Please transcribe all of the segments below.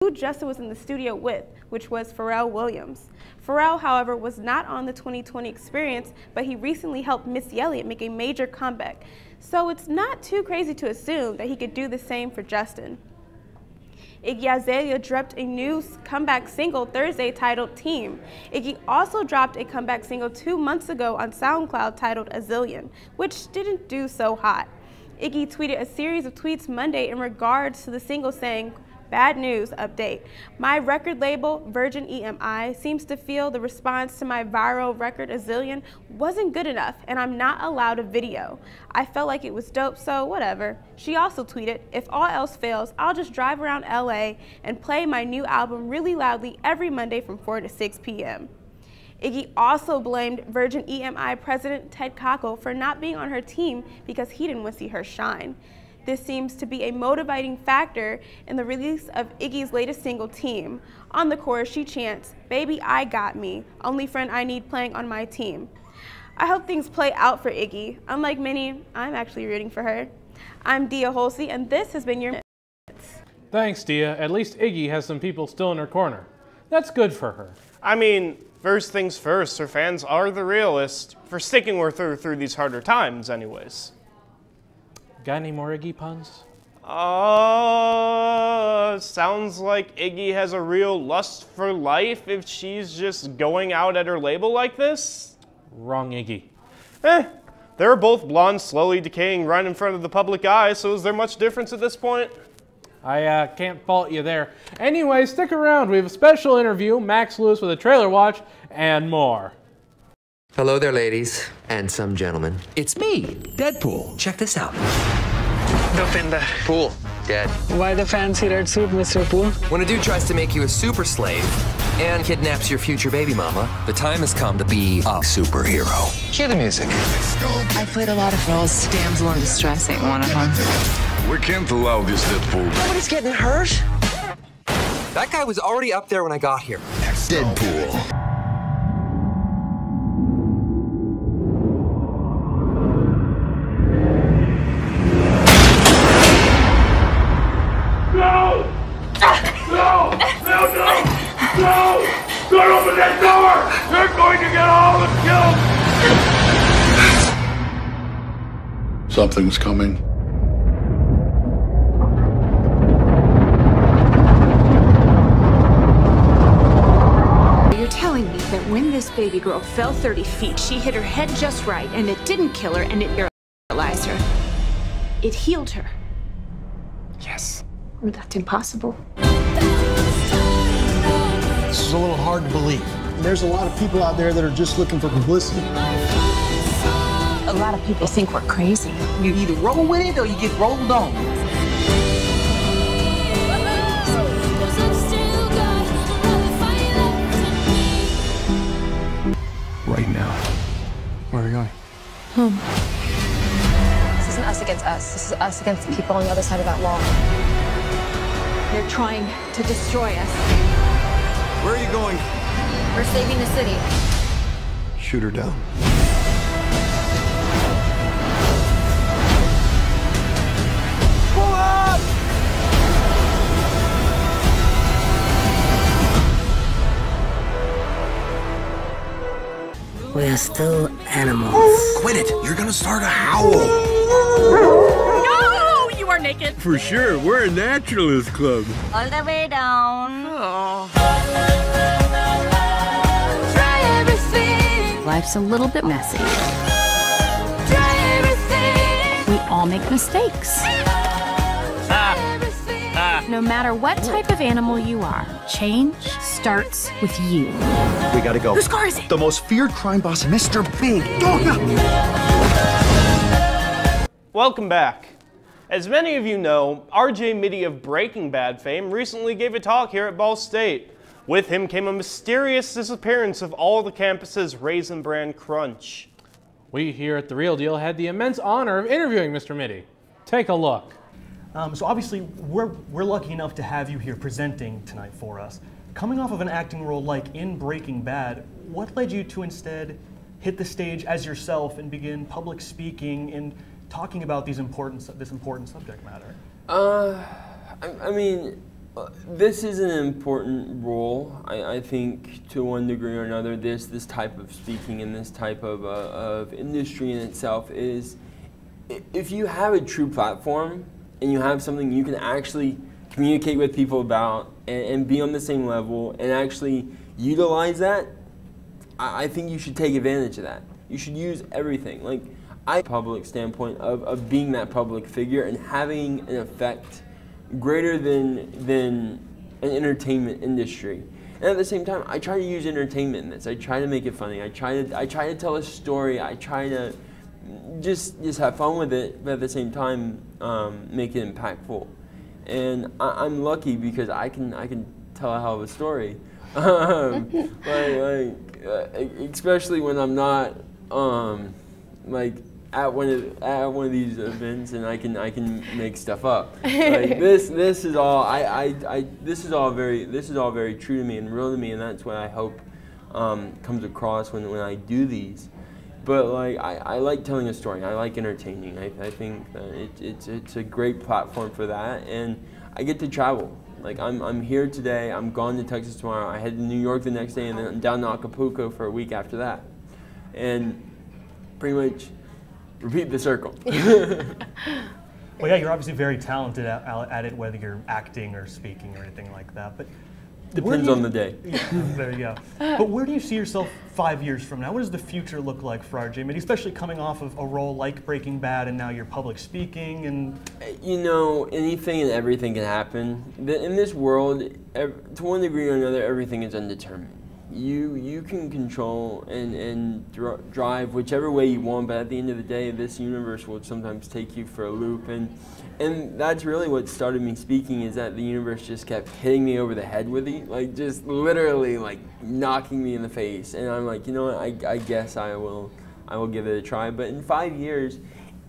who Justin was in the studio with, which was Pharrell Williams. Pharrell, however, was not on the 2020 Experience, but he recently helped Missy Elliott make a major comeback. So it's not too crazy to assume that he could do the same for Justin. Iggy Azalea dropped a new comeback single Thursday titled Team. Iggy also dropped a comeback single 2 months ago on SoundCloud titled A Zillion, which didn't do so hot. Iggy tweeted a series of tweets Monday in regards to the single saying, "Bad news update. My record label, Virgin EMI, seems to feel the response to my viral record A Zillion wasn't good enough and I'm not allowed a video. I felt like it was dope, so whatever." She also tweeted, "If all else fails, I'll just drive around LA and play my new album really loudly every Monday from 4 to 6 p.m. Iggy also blamed Virgin EMI President Ted Koppel for not being on her team because he didn't want to see her shine. This seems to be a motivating factor in the release of Iggy's latest single, Team. On the chorus, she chants, "Baby, I got me, only friend I need playing on my team." I hope things play out for Iggy. Unlike many, I'm actually rooting for her. I'm Dia Holsey, and this has been your Minutes. Thanks, Dia. At least Iggy has some people still in her corner. That's good for her. I mean, first things first, her fans are the realest for sticking with her through these harder times anyways. Got any more Iggy puns? Sounds like Iggy has a real lust for life if she's just going out at her label like this. Wrong Iggy. They're both blonde, slowly decaying right in front of the public eye, so is there much difference at this point? I can't fault you there. Anyway, stick around. We have a special interview, Max Lewis with a trailer watch, and more. Hello there, ladies and some gentlemen. It's me, Deadpool. Check this out. Dopinder. Pool. Dead. Why the fancy red suit, Mr. Poole? When a dude tries to make you a super slave and kidnaps your future baby mama, the time has come to be a superhero. Cue the music. I played a lot of roles. Damsel in distress ain't one of them. We can't allow this, Deadpool. Nobody's getting hurt. That guy was already up there when I got here. Deadpool. No! Don't open that door! You're going to get all of us killed! Something's coming. You're telling me that when this baby girl fell 30 feet, she hit her head just right, and it didn't kill her, and it paralyzed her. It healed her. Yes. Or that's impossible. This is a little hard to believe. There's a lot of people out there that are just looking for publicity. A lot of people think we're crazy. You either roll with it or you get rolled on. Right now. Where are we going? Home. This isn't us against us. This is us against the people on the other side of that wall. They're trying to destroy us. Where are you going? We're saving the city. Shoot her down. Pull up! We are still animals. Quit it! You're gonna start a howl. No! You are naked. For sure, we're a naturalist club. All the way down. Oh. Try everything. Life's a little bit messy. Try everything. We all make mistakes. No matter what type of animal you are, change starts with you. We gotta go. Whose car is it? The most feared crime boss, Mr. Big. Welcome back. As many of you know, RJ Mitte of Breaking Bad fame recently gave a talk here at Ball State. With him came a mysterious disappearance of all the campus's Raisin Bran Crunch. We here at The Real Deal had the immense honor of interviewing Mr. Mitte. Take a look. So obviously, we're lucky enough to have you here presenting tonight for us. Coming off of an acting role like in Breaking Bad, what led you to instead hit the stage as yourself and begin public speaking and talking about this important subject matter? I mean, This is an important role, I think, to one degree or another. This type of speaking and this type of industry in itself is, if you have a true platform and you have something you can actually communicate with people about and be on the same level and actually utilize that, I think you should take advantage of that. You should use everything. Like, public standpoint of being that public figure and having an effect greater than an entertainment industry. And at the same time, I try to use entertainment in this. I try to make it funny. I try to tell a story. I try to just have fun with it, but at the same time, make it impactful. And I'm lucky because I can tell a hell of a story. Especially when I'm not at one of these events, and I can make stuff up. Like this is all this is all very true to me and real to me, and that's what I hope comes across when I do these. But like I like telling a story. I like entertaining. I think that it's a great platform for that, and I get to travel. Like I'm here today. I'm gone to Texas tomorrow. I head to New York the next day, and then I'm down to Acapulco for a week after that, and pretty much repeat the circle. Well, yeah, you're obviously very talented at it, whether you're acting or speaking or anything like that. But depends on the day. Yeah, there you go. But where do you see yourself 5 years from now? What does the future look like for RJ Mitte, especially coming off of a role like Breaking Bad, and now you're public speaking and? You know, anything and everything can happen. In this world, to one degree or another, everything is undetermined. You can control and drive whichever way you want, but at the end of the day, this universe will sometimes take you for a loop, and that's really what started me speaking, is that the universe just kept hitting me over the head with it, like just literally like knocking me in the face, and I'm like, you know what, I guess I will give it a try. But in 5 years,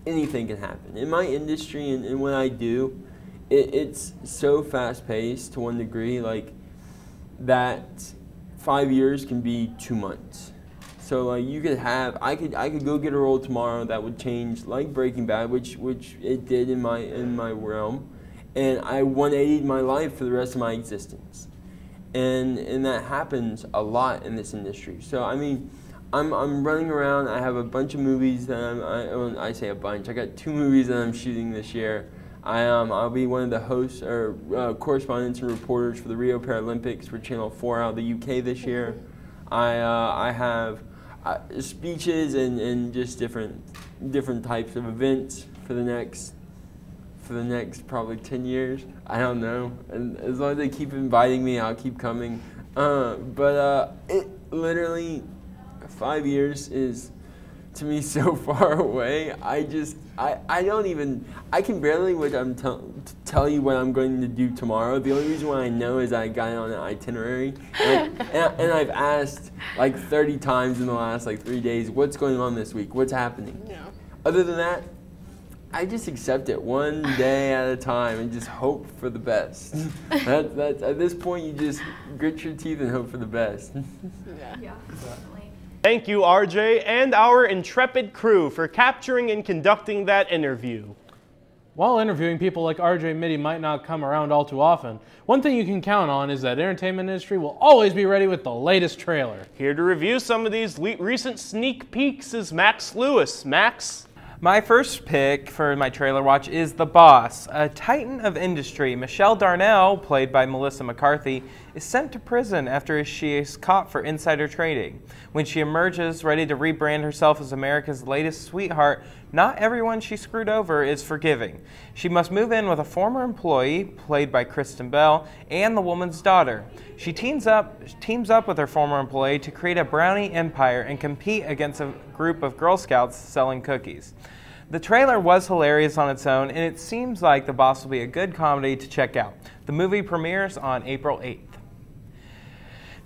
anything can happen. In my industry and what I do, it's so fast paced to one degree, like that 5 years can be 2 months. So like you could have, I could go get a role tomorrow that would change, like Breaking Bad, which it did in my realm, and I 180'd my life for the rest of my existence, and that happens a lot in this industry. So I mean, I'm running around. I have a bunch of movies that I say a bunch. I got 2 movies that I'm shooting this year. I'll be one of the hosts or correspondents and reporters for the Rio Paralympics for Channel 4 out of the UK this year. I have speeches and just different types of events for the next probably 10 years. I don't know. And as long as they keep inviting me, I'll keep coming. But it literally 5 years is, to me, so far away. I can barely tell you what I'm going to do tomorrow. The only reason why I know is I got it on an itinerary, and I've asked like 30 times in the last like 3 days, what's going on this week? What's happening? Yeah. Other than that, I just accept it one day at a time and just hope for the best. That's at this point, you just grit your teeth and hope for the best. Yeah. Thank you, RJ, and our intrepid crew for capturing and conducting that interview. While interviewing people like RJ Mitte might not come around all too often, one thing you can count on is that entertainment industry will always be ready with the latest trailer. Here to review some of these recent sneak peeks is Max Lewis. Max? My first pick for my trailer watch is The Boss. A titan of industry, Michelle Darnell, played by Melissa McCarthy, is sent to prison after she is caught for insider trading. When she emerges ready to rebrand herself as America's latest sweetheart, not everyone she screwed over is forgiving. She must move in with a former employee, played by Kristen Bell, and the woman's daughter. She teams up with her former employee to create a brownie empire and compete against a group of Girl Scouts selling cookies. The trailer was hilarious on its own, and it seems like The Boss will be a good comedy to check out. The movie premieres on April 8th.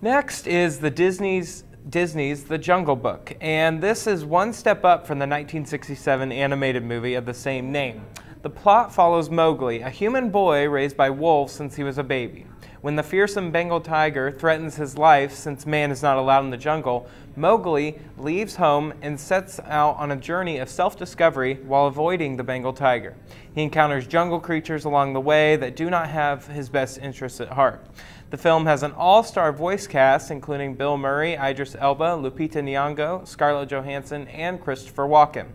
Next is Disney's The Jungle Book, and this is one step up from the 1967 animated movie of the same name. The plot follows Mowgli, a human boy raised by wolves since he was a baby. When the fearsome Bengal tiger threatens his life since man is not allowed in the jungle, Mowgli leaves home and sets out on a journey of self-discovery while avoiding the Bengal tiger. He encounters jungle creatures along the way that do not have his best interests at heart. The film has an all-star voice cast, including Bill Murray, Idris Elba, Lupita Nyong'o, Scarlett Johansson, and Christopher Walken.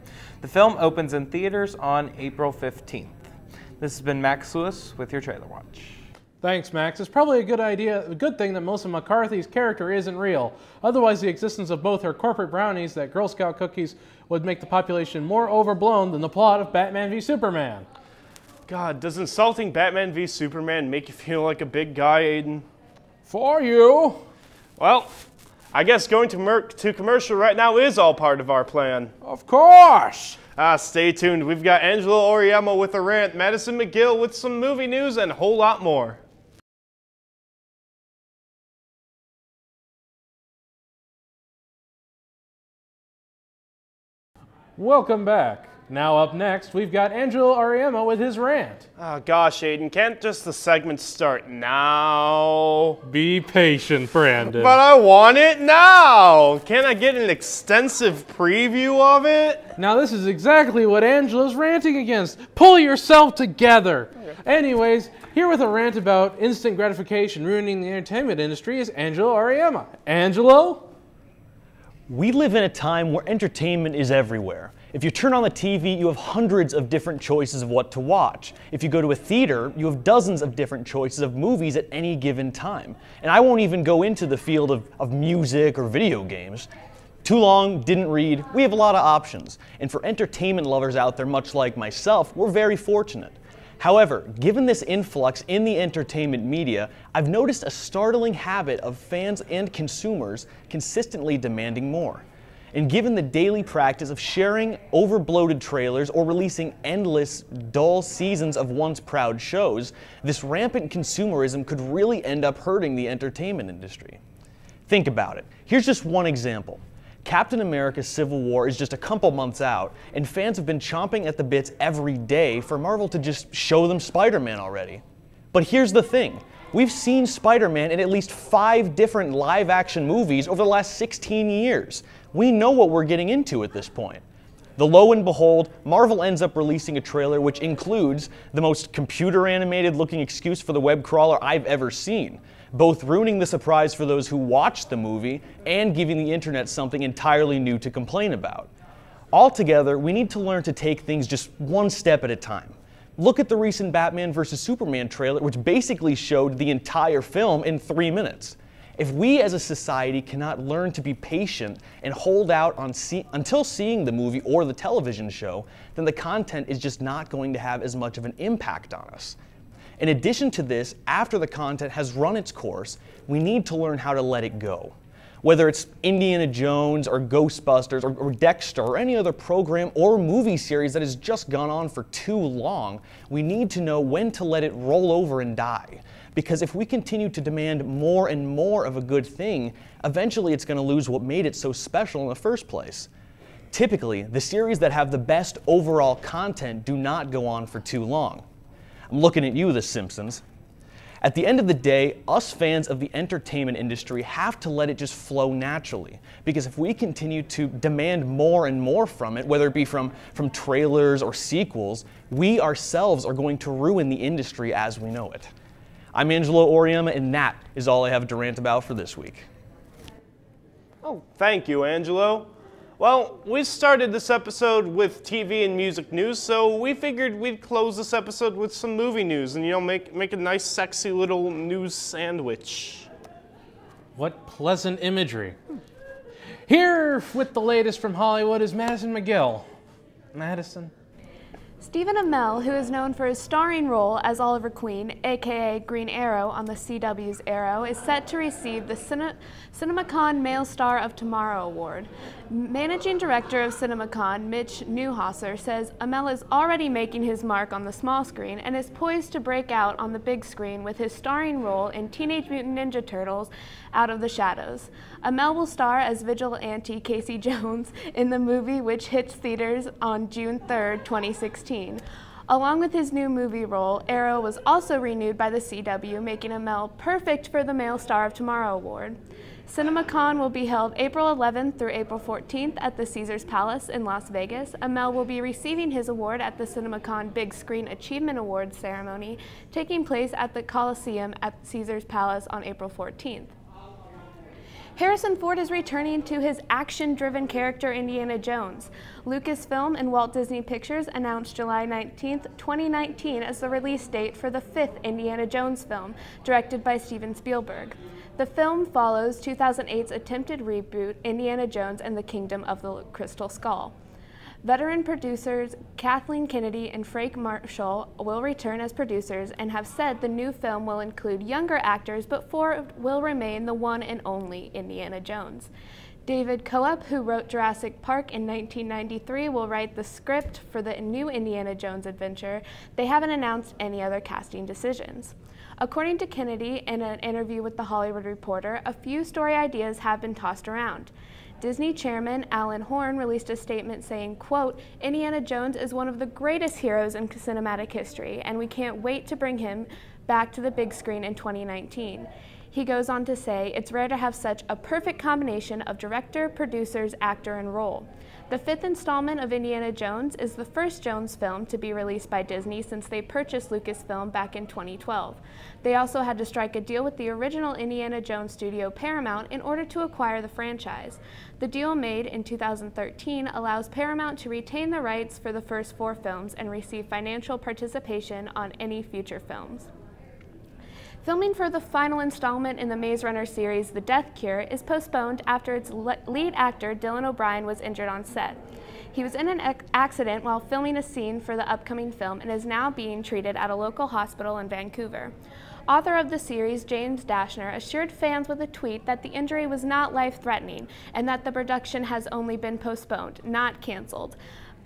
The film opens in theaters on April 15th. This has been Max Lewis with your Trailer Watch. Thanks, Max. It's probably a good thing that Melissa McCarthy's character isn't real. Otherwise, the existence of both her corporate brownies that Girl Scout cookies would make the population more overblown than the plot of Batman v Superman. God, does insulting Batman v Superman make you feel like a big guy, Aiden? For you. Well, I guess going to commercial right now is all part of our plan. Of course. Stay tuned. We've got Angelo Oriemo with a rant, Madison McGill with some movie news, and a whole lot more. Welcome back. Now up next, we've got Angelo Oriemo with his rant. Oh gosh, Aiden, can't just the segment start now? Be patient, Brandon. But I want it now! Can't I get an extensive preview of it? Now this is exactly what Angelo's ranting against. Pull yourself together! Okay. Anyways, here with a rant about instant gratification ruining the entertainment industry is Angelo Oriemo. Angelo? We live in a time where entertainment is everywhere. If you turn on the TV, you have hundreds of different choices of what to watch. If you go to a theater, you have dozens of different choices of movies at any given time. And I won't even go into the field of music or video games. Too long, didn't read, we have a lot of options. And for entertainment lovers out there, much like myself, we're very fortunate. However, given this influx in the entertainment media, I've noticed a startling habit of fans and consumers consistently demanding more. And given the daily practice of sharing overbloated trailers or releasing endless, dull seasons of once proud shows, this rampant consumerism could really end up hurting the entertainment industry. Think about it. Here's just one example. Captain America: Civil War is just a couple months out, and fans have been chomping at the bits every day for Marvel to just show them Spider-Man already. But here's the thing. We've seen Spider-Man in at least 5 different live-action movies over the last 16 years. We know what we're getting into at this point. Though lo and behold, Marvel ends up releasing a trailer which includes the most computer-animated looking excuse for the web crawler I've ever seen, both ruining the surprise for those who watched the movie and giving the internet something entirely new to complain about. Altogether, we need to learn to take things just one step at a time. Look at the recent Batman vs. Superman trailer, which basically showed the entire film in 3 minutes. If we as a society cannot learn to be patient and hold out until seeing the movie or the television show, then the content is just not going to have as much of an impact on us. In addition to this, after the content has run its course, we need to learn how to let it go. Whether it's Indiana Jones or Ghostbusters or Dexter or any other program or movie series that has just gone on for too long, we need to know when to let it roll over and die. Because if we continue to demand more and more of a good thing, eventually it's going to lose what made it so special in the first place. Typically, the series that have the best overall content do not go on for too long. I'm looking at you, The Simpsons. At the end of the day, us fans of the entertainment industry have to let it just flow naturally. Because if we continue to demand more and more from it, whether it be from trailers or sequels, we ourselves are going to ruin the industry as we know it. I'm Angelo Oriemo, and that is all I have to rant about for this week. Oh, thank you, Angelo. Well, we started this episode with TV and music news, so we figured we'd close this episode with some movie news and, you know, make a nice, sexy little news sandwich. What pleasant imagery. Here with the latest from Hollywood is Madison McGill. Madison. Stephen Amell, who is known for his starring role as Oliver Queen, aka Green Arrow on the CW's Arrow, is set to receive the CinemaCon Male Star of Tomorrow Award. Managing Director of CinemaCon, Mitch Neuhauser, says Amell is already making his mark on the small screen and is poised to break out on the big screen with his starring role in Teenage Mutant Ninja Turtles: Out of the Shadows. Amell will star as vigilante Casey Jones in the movie, which hits theaters on June 3rd, 2016. Along with his new movie role, Arrow was also renewed by the CW, making Amell perfect for the Male Star of Tomorrow award. CinemaCon will be held April 11th through April 14th at the Caesars Palace in Las Vegas. Amell will be receiving his award at the CinemaCon Big Screen Achievement Awards ceremony, taking place at the Coliseum at Caesars Palace on April 14th. Harrison Ford is returning to his action-driven character Indiana Jones. Lucasfilm and Walt Disney Pictures announced July 19, 2019 as the release date for the 5th Indiana Jones film, directed by Steven Spielberg. The film follows 2008's attempted reboot, Indiana Jones and the Kingdom of the Crystal Skull. Veteran producers Kathleen Kennedy and Frank Marshall will return as producers and have said the new film will include younger actors, but Ford will remain the one and only Indiana Jones. David Coep, who wrote Jurassic Park in 1993, will write the script for the new Indiana Jones adventure. They haven't announced any other casting decisions. According to Kennedy, in an interview with The Hollywood Reporter, a few story ideas have been tossed around. Disney chairman Alan Horn released a statement saying, quote, "Indiana Jones is one of the greatest heroes in cinematic history, and we can't wait to bring him back to the big screen in 2019. He goes on to say, "It's rare to have such a perfect combination of director, producers, actor, and role." The 5th installment of Indiana Jones is the first Jones film to be released by Disney since they purchased Lucasfilm back in 2012. They also had to strike a deal with the original Indiana Jones studio Paramount in order to acquire the franchise. The deal made in 2013 allows Paramount to retain the rights for the first 4 films and receive financial participation on any future films. Filming for the final installment in the Maze Runner series, The Death Cure, is postponed after its lead actor, Dylan O'Brien, was injured on set. He was in an accident while filming a scene for the upcoming film and is now being treated at a local hospital in Vancouver. Author of the series, James Dashner, assured fans with a tweet that the injury was not life-threatening and that the production has only been postponed, not canceled.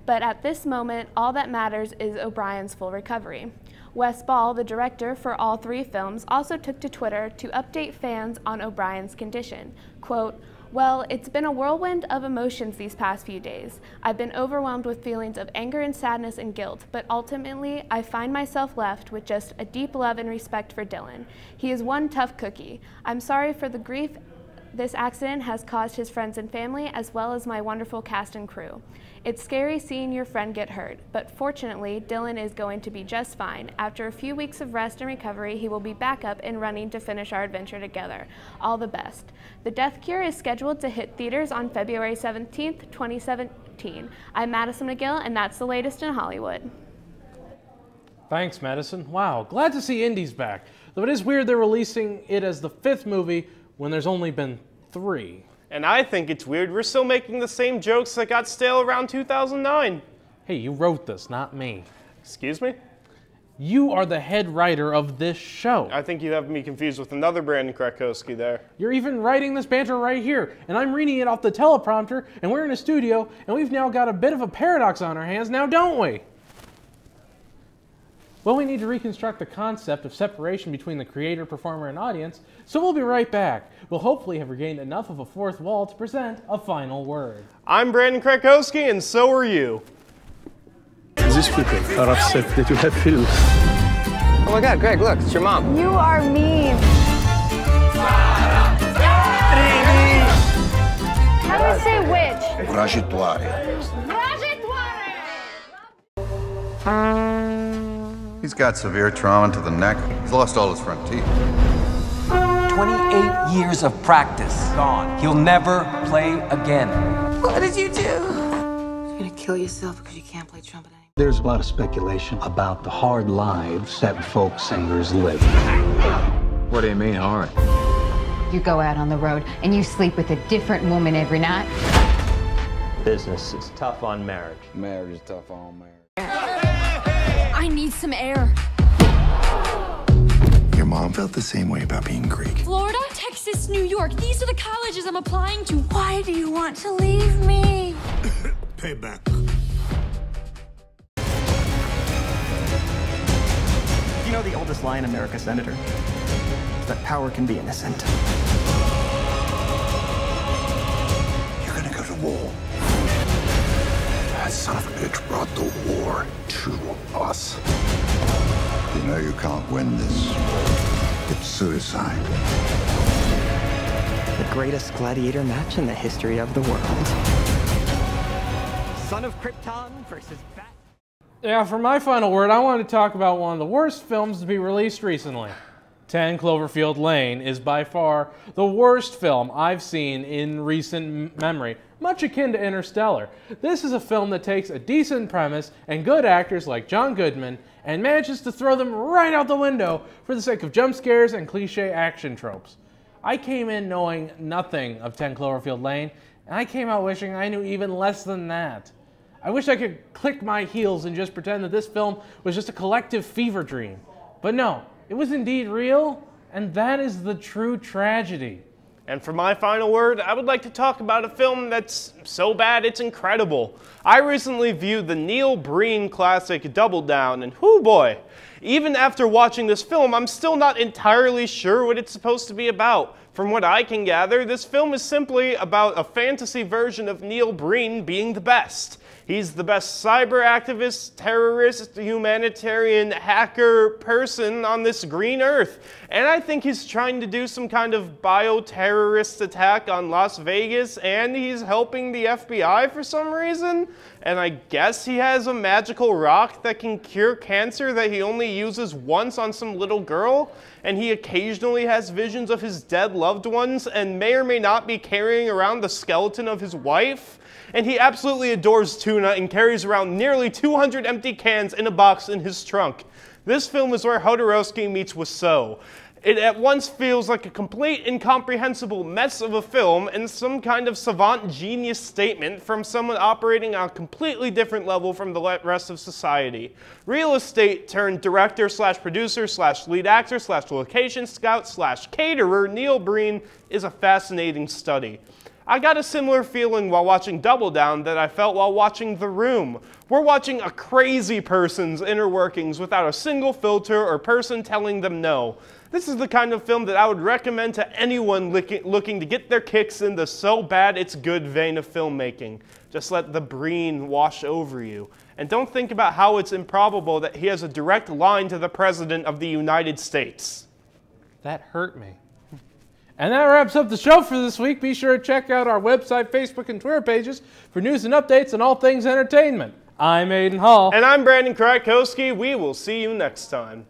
But at this moment, all that matters is O'Brien's full recovery. Wes Ball, the director for all 3 films, also took to Twitter to update fans on O'Brien's condition. Quote, "Well, it's been a whirlwind of emotions these past few days. I've been overwhelmed with feelings of anger and sadness and guilt, but ultimately I find myself left with just a deep love and respect for Dylan. He is one tough cookie. I'm sorry for the grief this accident has caused his friends and family, as well as my wonderful cast and crew. It's scary seeing your friend get hurt, but fortunately, Dylan is going to be just fine. After a few weeks of rest and recovery, he will be back up and running to finish our adventure together. All the best." The Death Cure is scheduled to hit theaters on February 17th, 2017. I'm Madison McGill, and that's the latest in Hollywood. Thanks, Madison. Wow, glad to see Indy's back. Though it is weird they're releasing it as the 5th movie when there's only been 3. And I think it's weird we're still making the same jokes that got stale around 2009. Hey, you wrote this, not me. Excuse me? You are the head writer of this show. I think you have me confused with another Brandon Krakowski there. You're even writing this banter right here, and I'm reading it off the teleprompter, and we're in a studio, and we've now got a bit of a paradox on our hands now, don't we? Well, we need to reconstruct the concept of separation between the creator, performer, and audience, so we'll be right back. We'll hopefully have regained enough of a fourth wall to present a final word. I'm Brandon Krakowski, and so are you. These people are upset that you have films. Oh my God, Greg, look, it's your mom. You are mean. How do I say which? He's got severe trauma to the neck. He's lost all his front teeth. 28 years of practice gone. He'll never play again. What did you do? You're gonna kill yourself because you can't play trumpet anymore. There's a lot of speculation about the hard lives that folk singers live. What do you mean hard? You go out on the road and you sleep with a different woman every night. Business is tough on marriage. Marriage is tough on marriage. I need some air. Your mom felt the same way about being Greek. Florida, Texas, New York. These are the colleges I'm applying to. Why do you want to leave me? Payback. You know the oldest lie in America, Senator? That power can be innocent. You're gonna go to war. That son of a bitch brought the war to us. You know you can't win this. It's suicide. The greatest gladiator match in the history of the world. Son of Krypton versus Bat. Yeah, for my final word, I want to talk about one of the worst films to be released recently. 10 Cloverfield Lane is by far the worst film I've seen in recent memory, much akin to Interstellar. This is a film that takes a decent premise and good actors like John Goodman and manages to throw them right out the window for the sake of jump scares and cliche action tropes. I came in knowing nothing of 10 Cloverfield Lane, and I came out wishing I knew even less than that. I wish I could click my heels and just pretend that this film was just a collective fever dream. But no, it was indeed real, and that is the true tragedy. And for my final word, I would like to talk about a film that's so bad it's incredible. I recently viewed the Neil Breen classic Double Down, and whoo boy, even after watching this film, I'm still not entirely sure what it's supposed to be about. From what I can gather, this film is simply about a fantasy version of Neil Breen being the best. He's the best cyber activist, terrorist, humanitarian, hacker person on this green earth. And I think he's trying to do some kind of bioterrorist attack on Las Vegas, and he's helping the FBI for some reason. And I guess he has a magical rock that can cure cancer that he only uses once on some little girl. And he occasionally has visions of his dead loved ones and may or may not be carrying around the skeleton of his wife. And he absolutely adores tuna and carries around nearly 200 empty cans in a box in his trunk. This film is where Jodorowsky meets Wiseau. It at once feels like a complete incomprehensible mess of a film and some kind of savant genius statement from someone operating on a completely different level from the rest of society. Real estate turned director slash producer slash lead actor slash location scout slash caterer, Neil Breen is a fascinating study. I got a similar feeling while watching Double Down that I felt while watching The Room. We're watching a crazy person's inner workings without a single filter or person telling them no. This is the kind of film that I would recommend to anyone looking to get their kicks in the so bad it's good vein of filmmaking. Just let the Breen wash over you. And don't think about how it's improbable that he has a direct line to the President of the United States. That hurt me. And that wraps up the show for this week. Be sure to check out our website, Facebook, and Twitter pages for news and updates on all things entertainment. I'm Aiden Hall. And I'm Brandon Krakowski. We will see you next time.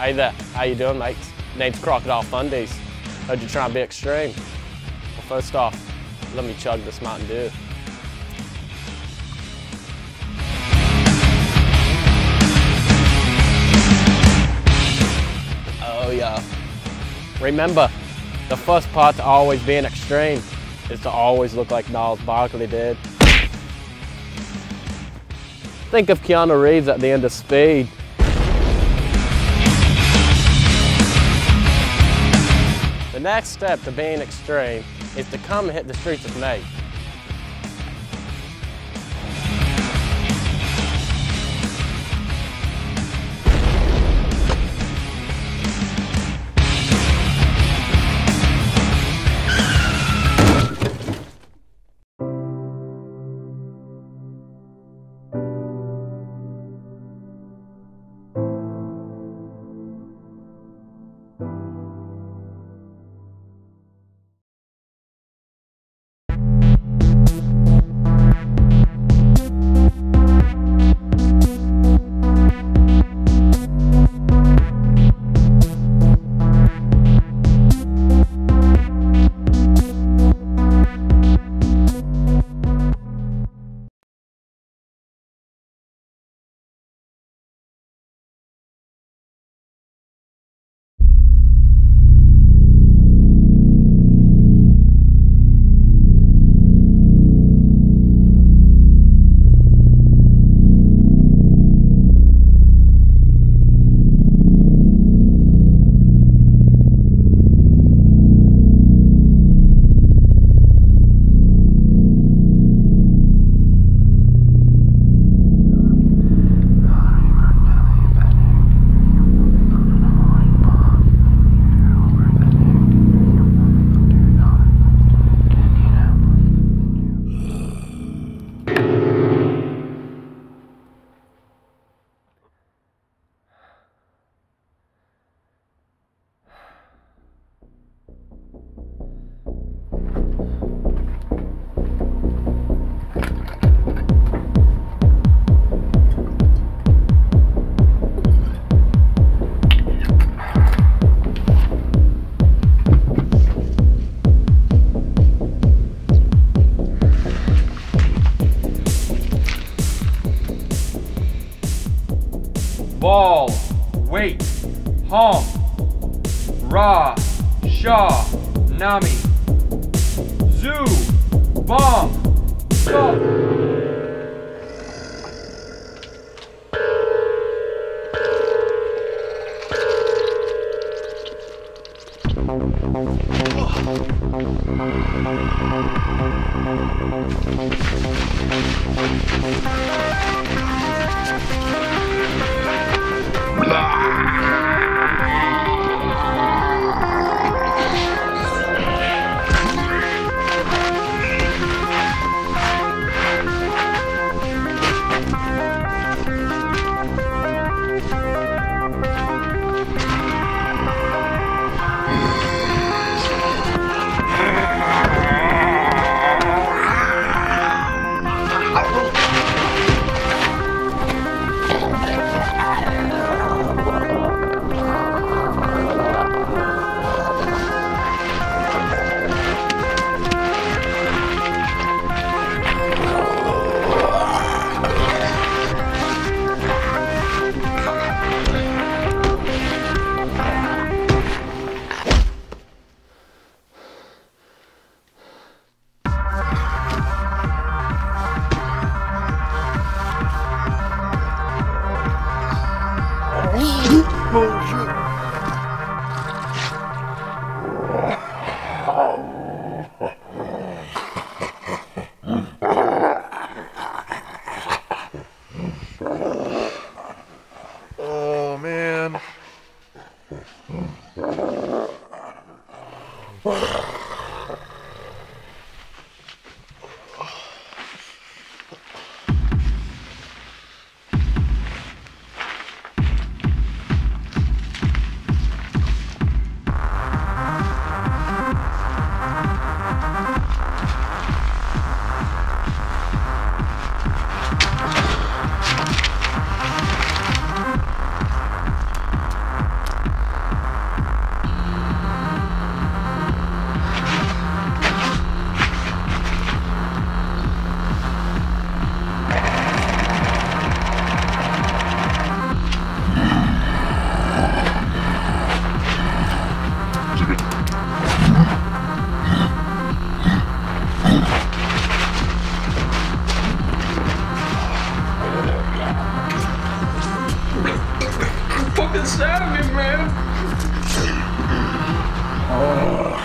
Hey there, how you doing, mates? Name's Crocodile Fundies. Heard you're trying to be extreme. Well, first off, let me chug this Mountain Dew. Oh yeah. Remember, the first part to always being extreme is to always look like Gnarls Barkley did. Think of Keanu Reeves at the end of Speed. next step to being extreme is to come and hit the streets with me. Ball, wait, hum, ra, sha, nami, zoo, bomb, stop. Oh, man. Fucking stab me, man! Oh.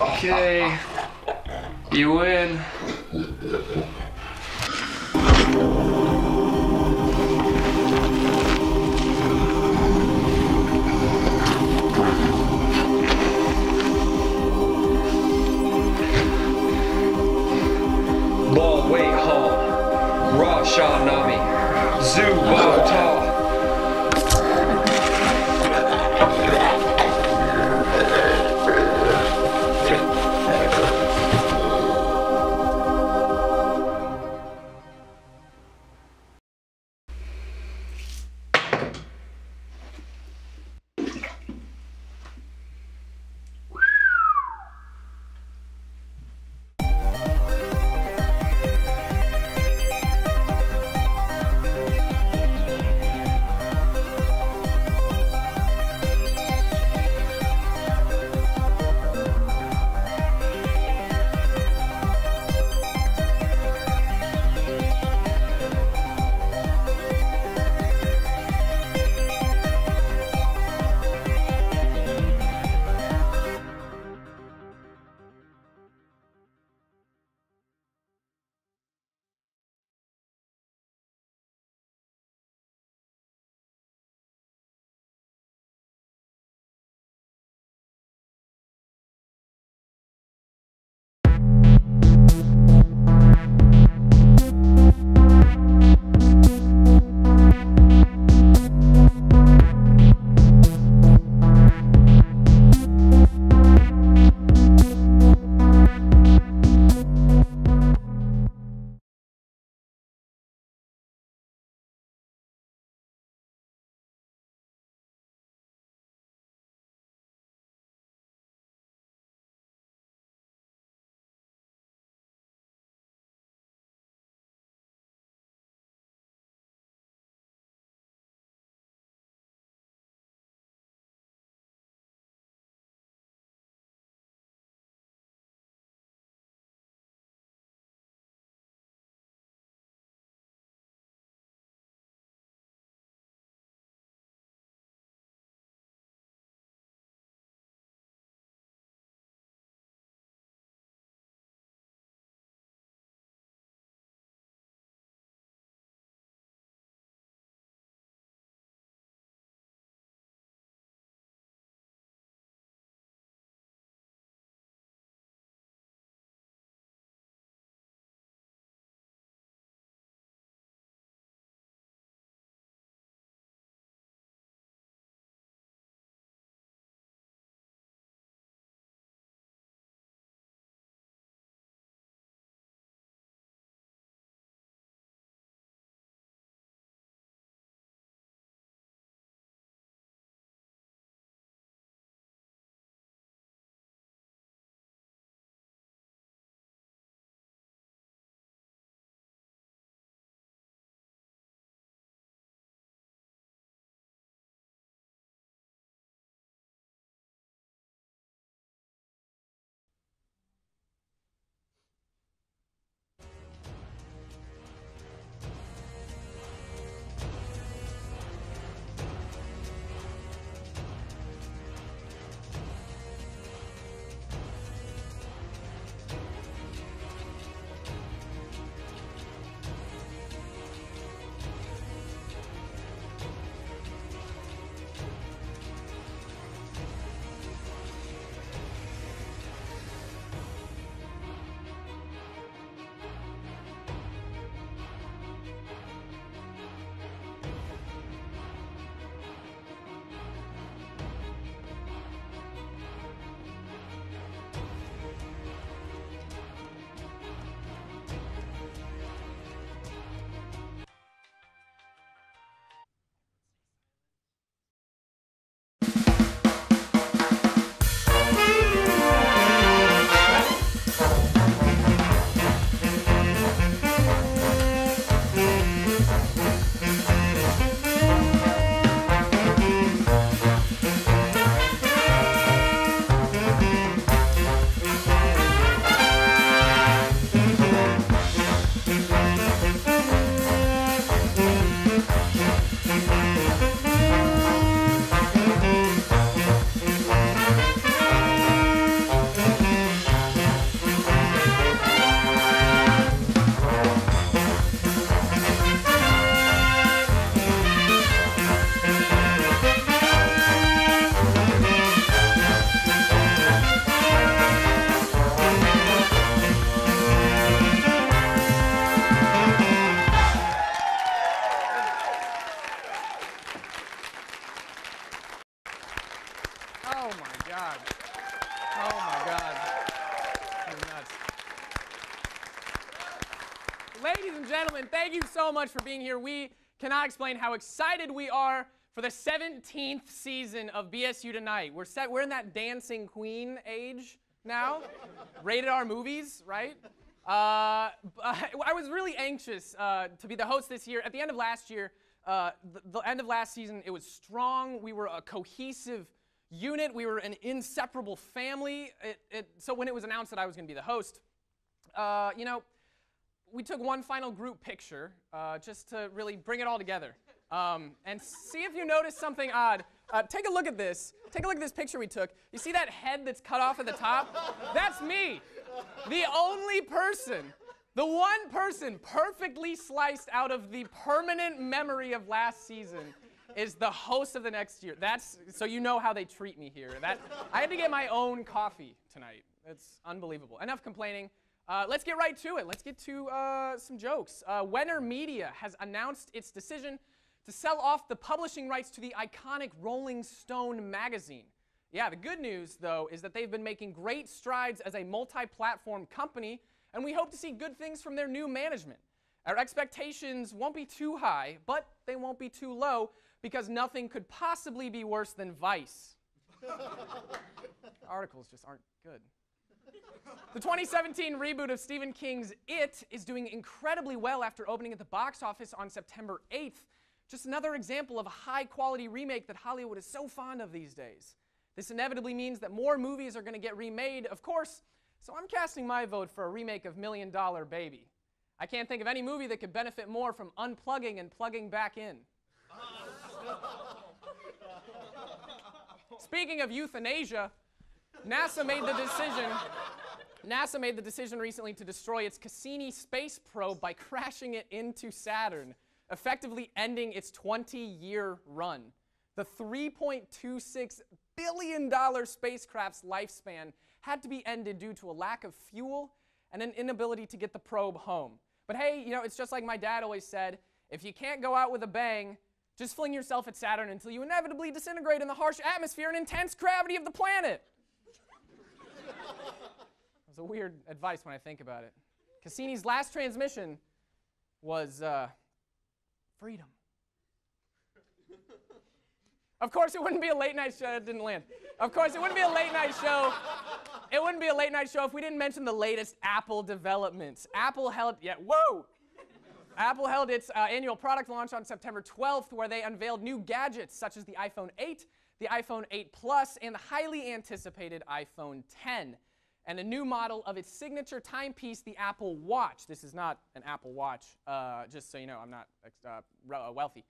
Okay. You win. Ball weight hum. Raw sha nami. Zoo ba ta. Oh my God. Oh my God. You're nuts. Ladies and gentlemen, thank you so much for being here. We cannot explain how excited we are for the 17th season of BSU Tonight. We're in that dancing queen age now. Rated R movies, right? I was really anxious to be the host this year. At the end of last year, the end of last season, it was strong. We were a cohesive unit. We were an inseparable family. So when it was announced that I was going to be the host, you know, we took one final group picture just to really bring it all together and see if you notice something odd. Take a look at this. Take a look at this picture we took. You see that head that's cut off at the top? That's me. The only person, the one person perfectly sliced out of the permanent memory of last season is the host of the next year. That's so you know how they treat me here. I had to get my own coffee tonight. It's unbelievable. Enough complaining. Let's get right to it. Let's get to some jokes. Wenner Media has announced its decision to sell off the publishing rights to the iconic Rolling Stone magazine. Yeah, the good news, though, is that they've been making great strides as a multi-platform company, and we hope to see good things from their new management. Our expectations won't be too high, but they won't be too low, because nothing could possibly be worse than Vice. Articles just aren't good. The 2017 reboot of Stephen King's It is doing incredibly well after opening at the box office on September 8th. Just another example of a high-quality remake that Hollywood is so fond of these days. This inevitably means that more movies are going to get remade, of course, so I'm casting my vote for a remake of $1 Million Baby. I can't think of any movie that could benefit more from unplugging and plugging back in. Speaking of euthanasia, NASA made the decision recently to destroy its Cassini space probe by crashing it into Saturn, effectively ending its 20-year run. The $3.26 billion spacecraft's lifespan had to be ended due to a lack of fuel and an inability to get the probe home. But hey, you know, it's just like my dad always said, if you can't go out with a bang, just fling yourself at Saturn until you inevitably disintegrate in the harsh atmosphere and intense gravity of the planet. It was a weird advice when I think about it. Cassini's last transmission was freedom. Of course, it wouldn't be a late night show. It didn't land. Of course, it wouldn't be a late night show. It wouldn't be a late night show if we didn't mention the latest Apple developments. Apple held its annual product launch on September 12th, where they unveiled new gadgets such as the iPhone 8, the iPhone 8 Plus, and the highly anticipated iPhone 10, and a new model of its signature timepiece, the Apple Watch. This is not an Apple Watch, just so you know, I'm not wealthy.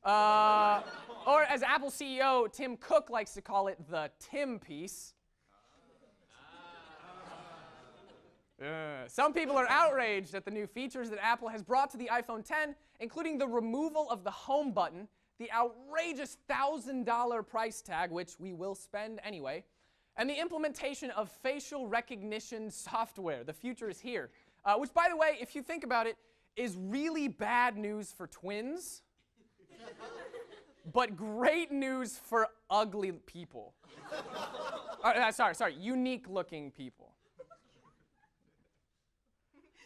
Or as Apple CEO Tim Cook likes to call it, the Tim piece. Some people are outraged at the new features that Apple has brought to the iPhone 10, including the removal of the home button, the outrageous $1,000 price tag, which we will spend anyway, and the implementation of facial recognition software. The future is here. Which, by the way, if you think about it, is really bad news for twins, but great news for ugly people. Sorry, unique-looking people.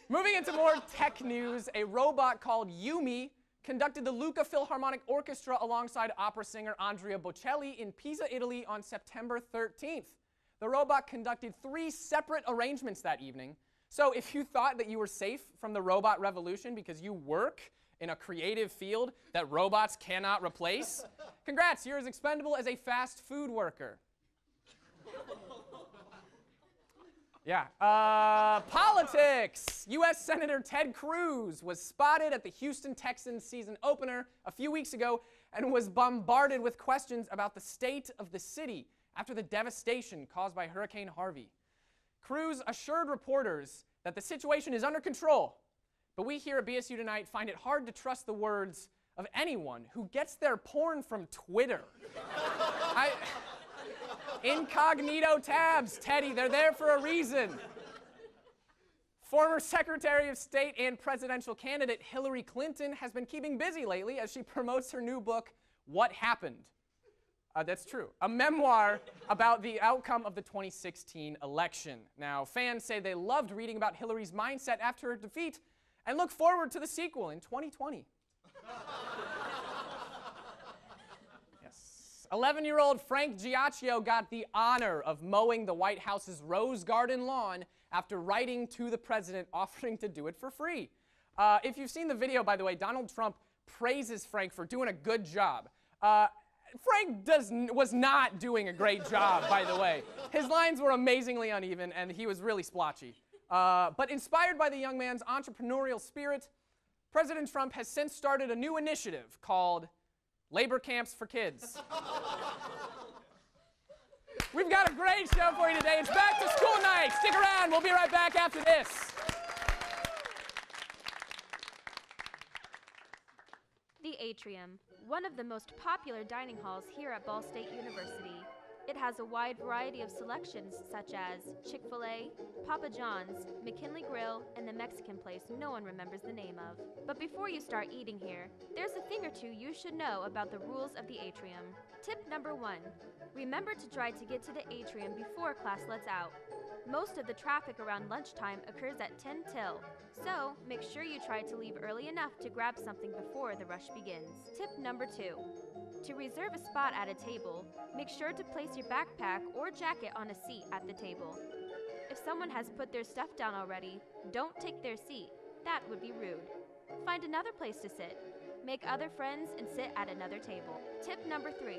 Moving into more tech news, a robot called Yumi conducted the Lucca Philharmonic Orchestra alongside opera singer Andrea Bocelli in Pisa, Italy on September 13th. The robot conducted 3 separate arrangements that evening. So if you thought that you were safe from the robot revolution because you work in a creative field that robots cannot replace, congrats, you're as expendable as a fast food worker. Yeah. Politics. U.S. Senator Ted Cruz was spotted at the Houston Texans season opener a few weeks ago and was bombarded with questions about the state of the city after the devastation caused by Hurricane Harvey. Cruz assured reporters that the situation is under control, but we here at BSU Tonight find it hard to trust the words of anyone who gets their porn from Twitter. Incognito tabs, Teddy, they're there for a reason. Former Secretary of State and presidential candidate Hillary Clinton has been keeping busy lately as she promotes her new book, What Happened? That's true. A memoir about the outcome of the 2016 election. Now, fans say they loved reading about Hillary's mindset after her defeat and look forward to the sequel in 2020. Yes. 11-year-old Frank Giacchio got the honor of mowing the White House's Rose Garden lawn after writing to the president offering to do it for free. If you've seen the video, by the way, Donald Trump praises Frank for doing a good job. Frank was not doing a great job, by the way. His lines were amazingly uneven, and he was really splotchy. But inspired by the young man's entrepreneurial spirit, President Trump has since started a new initiative called Labor Camps for Kids. We've got a great show for you today. It's back to school night. Stick around. We'll be right back after this. The Atrium, one of the most popular dining halls here at Ball State University. It has a wide variety of selections such as Chick-fil-A, Papa John's, McKinley Grill, and the Mexican place no one remembers the name of. But before you start eating here, there's a thing or two you should know about the rules of the Atrium. Tip number 1, remember to try to get to the Atrium before class lets out. Most of the traffic around lunchtime occurs at 10 till, so make sure you try to leave early enough to grab something before the rush begins. Tip number 2, to reserve a spot at a table, make sure to place your backpack or jacket on a seat at the table. If someone has put their stuff down already, don't take their seat. That would be rude. Find another place to sit. Make other friends and sit at another table. Tip number 3,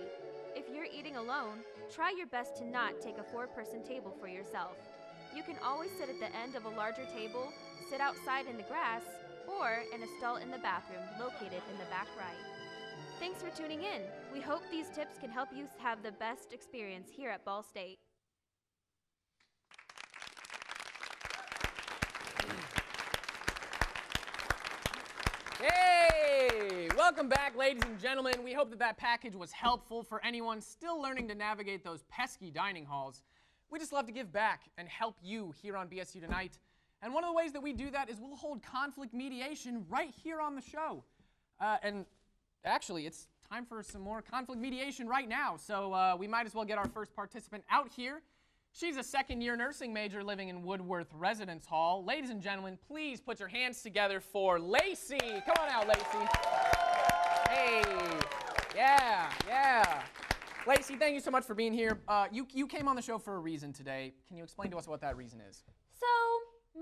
if you're eating alone, try your best to not take a 4-person table for yourself. You can always sit at the end of a larger table, sit outside in the grass, or in a stall in the bathroom located in the back right. Thanks for tuning in. We hope these tips can help you have the best experience here at Ball State. Hey! Welcome back, ladies and gentlemen. We hope that that package was helpful for anyone still learning to navigate those pesky dining halls. We just love to give back and help you here on BSU Tonight. And one of the ways that we do that is we'll hold conflict mediation right here on the show. And actually, it's time for some more conflict mediation right now. So we might as well get our first participant out here. She's a second-year nursing major living in Woodworth Residence Hall. Ladies and gentlemen, please put your hands together for Lacey. Come on out, Lacey. Hey. Yeah. Lacey, thank you so much for being here. You came on the show for a reason today. Can you explain to us what that reason is? So,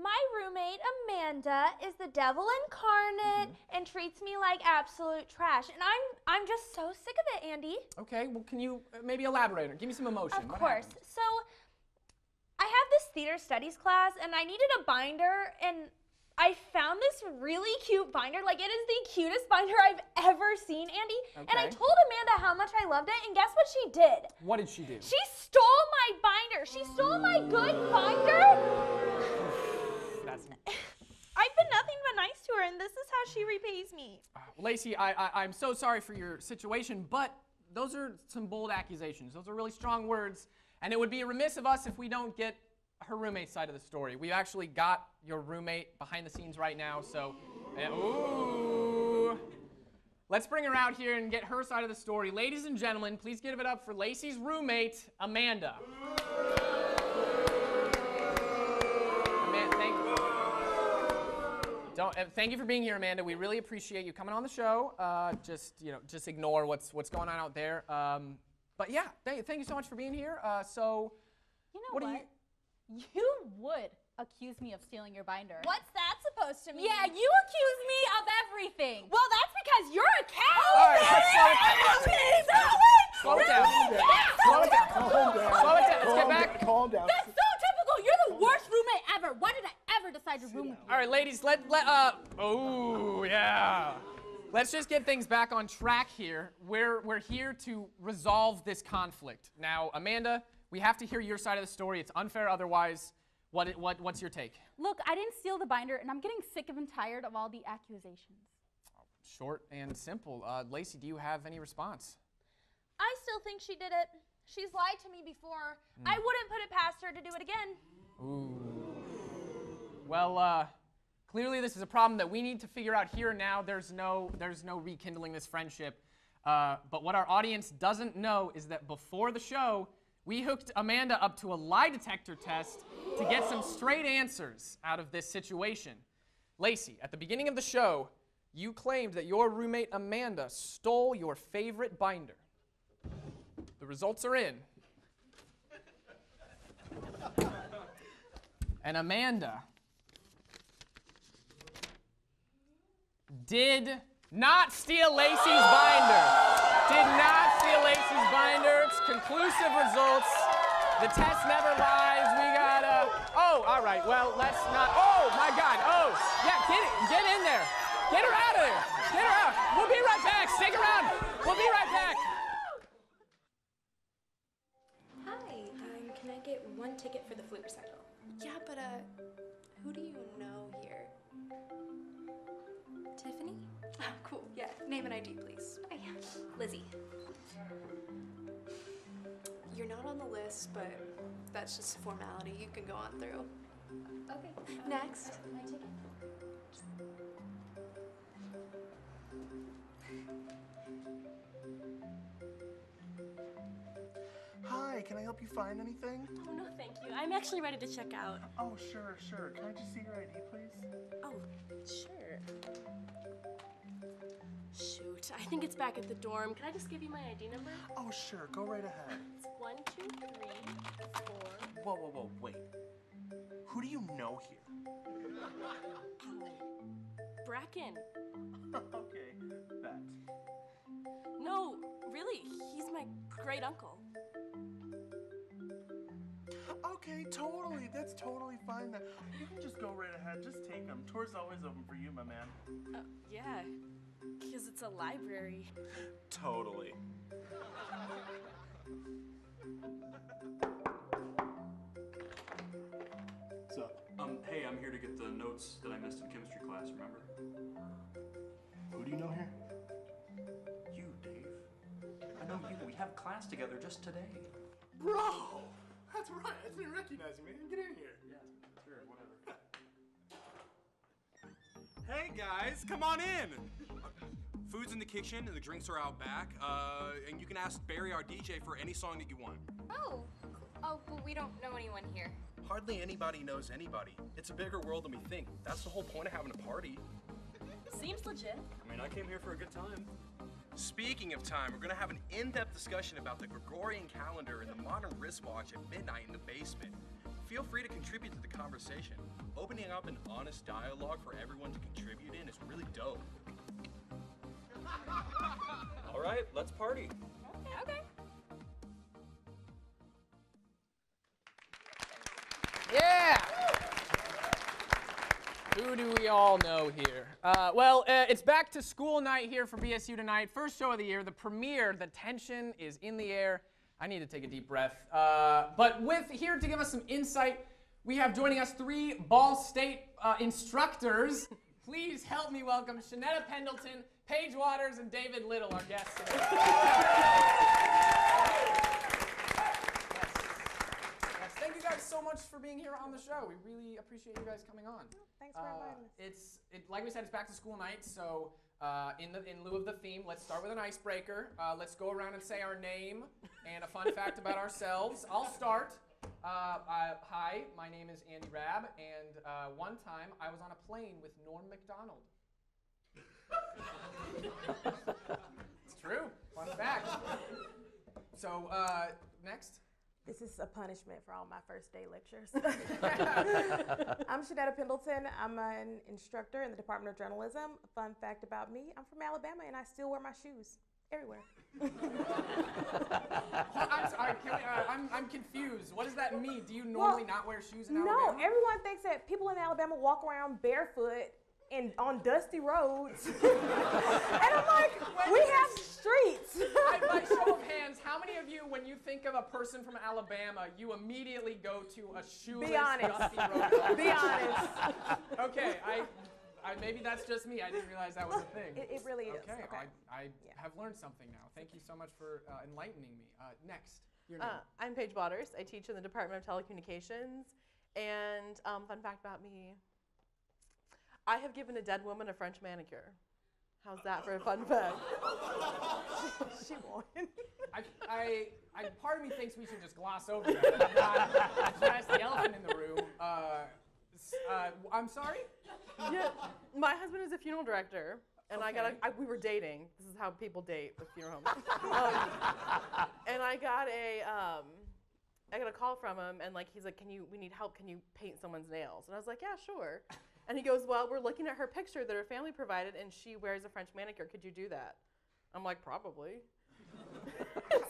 my roommate, Amanda, is the devil incarnate and treats me like absolute trash. And I'm just so sick of it, Andy. Okay, well, can you maybe elaborate or give me some emotion? Of course. So, I have this theater studies class, and I needed a binder, and I found this really cute binder. Like, it is the cutest binder I've ever seen, Andy. Okay. And I told Amanda how much I loved it, and guess what she did? What did she do? She stole my binder. She stole my good binder. I've been nothing but nice to her, and this is how she repays me. Lacey, I'm so sorry for your situation, but those are some bold accusations. Those are really strong words, and it would be remiss of us if we don't get her roommate's side of the story. We've actually got your roommate behind the scenes right now, so ooh. Let's bring her out here and get her side of the story. Ladies and gentlemen, please give it up for Lacey's roommate, Amanda. Thank you for being here, Amanda. We really appreciate you coming on the show. Just ignore what's going on out there. But yeah, thank you so much for being here. You know what? You would accuse me of stealing your binder. What's that supposed to mean? Yeah, you accuse me of everything. Well, that's because you're a cow. All right, slow it down. Slow it down. Let's get back. Calm down. That's so typical. You're the worst roommate ever. Why did I ever decide to room with you? All right, ladies, oh yeah. Let's just get things back on track here. We're here to resolve this conflict. Now, Amanda, we have to hear your side of the story. It's unfair otherwise. What's your take? Look, I didn't steal the binder, and I'm getting sick and tired of all the accusations. Short and simple. Lacey, do you have any response? I still think she did it. She's lied to me before. I wouldn't put it past her to do it again. Ooh. Well, clearly this is a problem that we need to figure out here and now. There's no rekindling this friendship. But what our audience doesn't know is that before the show, we hooked Amanda up to a lie detector test to get some straight answers out of this situation. Lacey, at the beginning of the show, you claimed that your roommate Amanda stole your favorite binder. The results are in. And Amanda did not steal Lacey's binder. Did not steal Lacey's binder. It's conclusive results. The test never lies. We got oh, all right. Well, let's not. Oh my God. Oh, yeah. Get in there. Get her out of there. Get her out. We'll be right back. Stick around. We'll be right back. Hi. Can I get one ticket for the flute recital? Yeah, but who do you know here? Tiffany? Oh, cool. Yeah. Name and ID, please. Hi. Lizzie. You're not on the list, but that's just a formality. You can go on through. Okay. Next. My ticket. Hi, can I help you find anything? Oh, no, thank you. I'm actually ready to check out. Oh, sure. Can I just see your ID, please? Oh, sure. Shoot, I think it's back at the dorm. Can I just give you my ID number? Oh, sure. Go right ahead. It's 1, 2, 3, 4. Whoa, wait. Who do you know here? Bracken. Okay, bet. No, really, he's my great uncle. Okay, totally. That's totally fine then. You can just go right ahead. Just take them. Tour's always open for you, my man. Yeah, because it's a library. Totally. So, hey, I'm here to get the notes that I missed in chemistry class, remember? Who do you know here? You, Dave. I know you. We have class together just today. Bro! That's right. I didn't recognize you, man. Get in here. Yeah, sure, whatever. Hey guys, come on in. Food's in the kitchen and the drinks are out back. And you can ask Barry, our DJ, for any song that you want. Oh, but we don't know anyone here. Hardly anybody knows anybody. It's a bigger world than we think. That's the whole point of having a party. Seems legit. I mean, I came here for a good time. Speaking of time, we're gonna have an in-depth discussion about the Gregorian calendar and the modern wristwatch at midnight in the basement. Feel free to contribute to the conversation. Opening up an honest dialogue for everyone to contribute in is really dope. All right, let's party. Okay. Yeah! Who do we all know here? It's back to school night here for BSU tonight. First show of the year, the premiere. The tension is in the air. I need to take a deep breath. But here to give us some insight, we have joining us 3 Ball State instructors. Please help me welcome Shanetta Pendleton, Paige Waters, and David Little, our guests today. Thank you guys so much for being here on the show. We really appreciate you guys coming on. Thanks for inviting us. Like we said, it's back to school night, so in lieu of the theme, let's start with an icebreaker. Let's go around and say our name and a fun fact about ourselves. I'll start. Hi, my name is Andy Rabb, and one time I was on a plane with Norm Macdonald. It's true. Fun fact. So, next. This is a punishment for all my first day lectures. I'm Shanetta Pendleton. I'm an instructor in the Department of Journalism. Fun fact about me, I'm from Alabama and I still wear my shoes everywhere. I'm sorry, I'm confused. What does that mean? Do you normally not wear shoes in Alabama? No, everyone thinks that people in Alabama walk around barefoot and on dusty roads. And I'm like, we have streets. By show of hands, how many of you, when you think of a person from Alabama, you immediately go to a shoeless, dusty road? Be honest. Okay, maybe that's just me. I didn't realize that was a thing. It really is. Okay, I have learned something now. Thank you so much for enlightening me. Next, your name. I'm Paige Waters. I teach in the Department of Telecommunications. And fun fact about me, I have given a dead woman a French manicure. How's that for a fun fact? She won. Part of me thinks we should just gloss over that and not address the elephant in the room. I'm sorry? Yeah, my husband is a funeral director, and we were dating. This is how people date with funeral homes. And I got a call from him, and like he's like, we need help. Can you paint someone's nails? And I was like, yeah, sure. And he goes, well, we're looking at her picture that her family provided, and she wears a French manicure. Could you do that? I'm like, probably.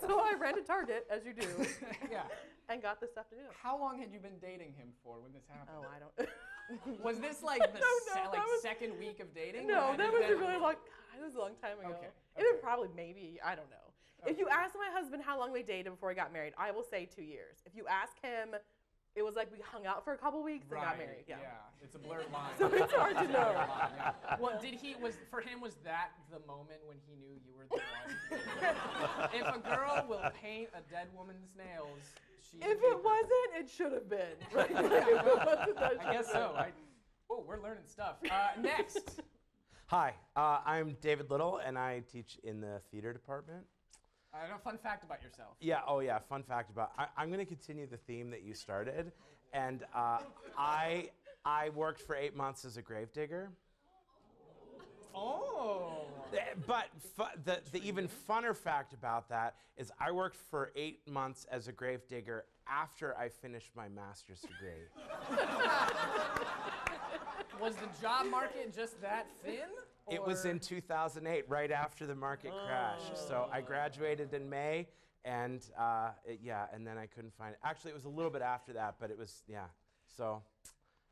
So I ran to Target, as you do, Yeah. and got the stuff to do it. How long had you been dating him for when this happened? Oh, I don't. Was this like the second week of dating? No, that was a really long. God, it was a long time ago. Okay. It was probably maybe, I don't know. If you ask my husband how long they dated before he got married, I will say 2 years. If you ask him, it was like we hung out for a couple weeks and got married. Yeah. It's a blurred line. So it's hard to know. Well, for him, was that the moment when he knew you were the one? If a girl will paint a dead woman's nails, if it wasn't, it should have been. Right? If it wasn't, that I guess should have so. been. Oh, we're learning stuff. Next. Hi, I'm David Little, and I teach in the theater department. I know a fun fact about yourself. Yeah, oh yeah, fun fact about, I'm going to continue the theme that you started, and I worked for 8 months as a gravedigger. Oh. But the even funner fact about that is I worked for 8 months as a gravedigger after I finished my master's degree. Was the job market just that thin? It was in 2008, right after the market crashed. So I graduated in May, and and then I couldn't find it. Actually, it was a little bit after that, but it was, yeah. So,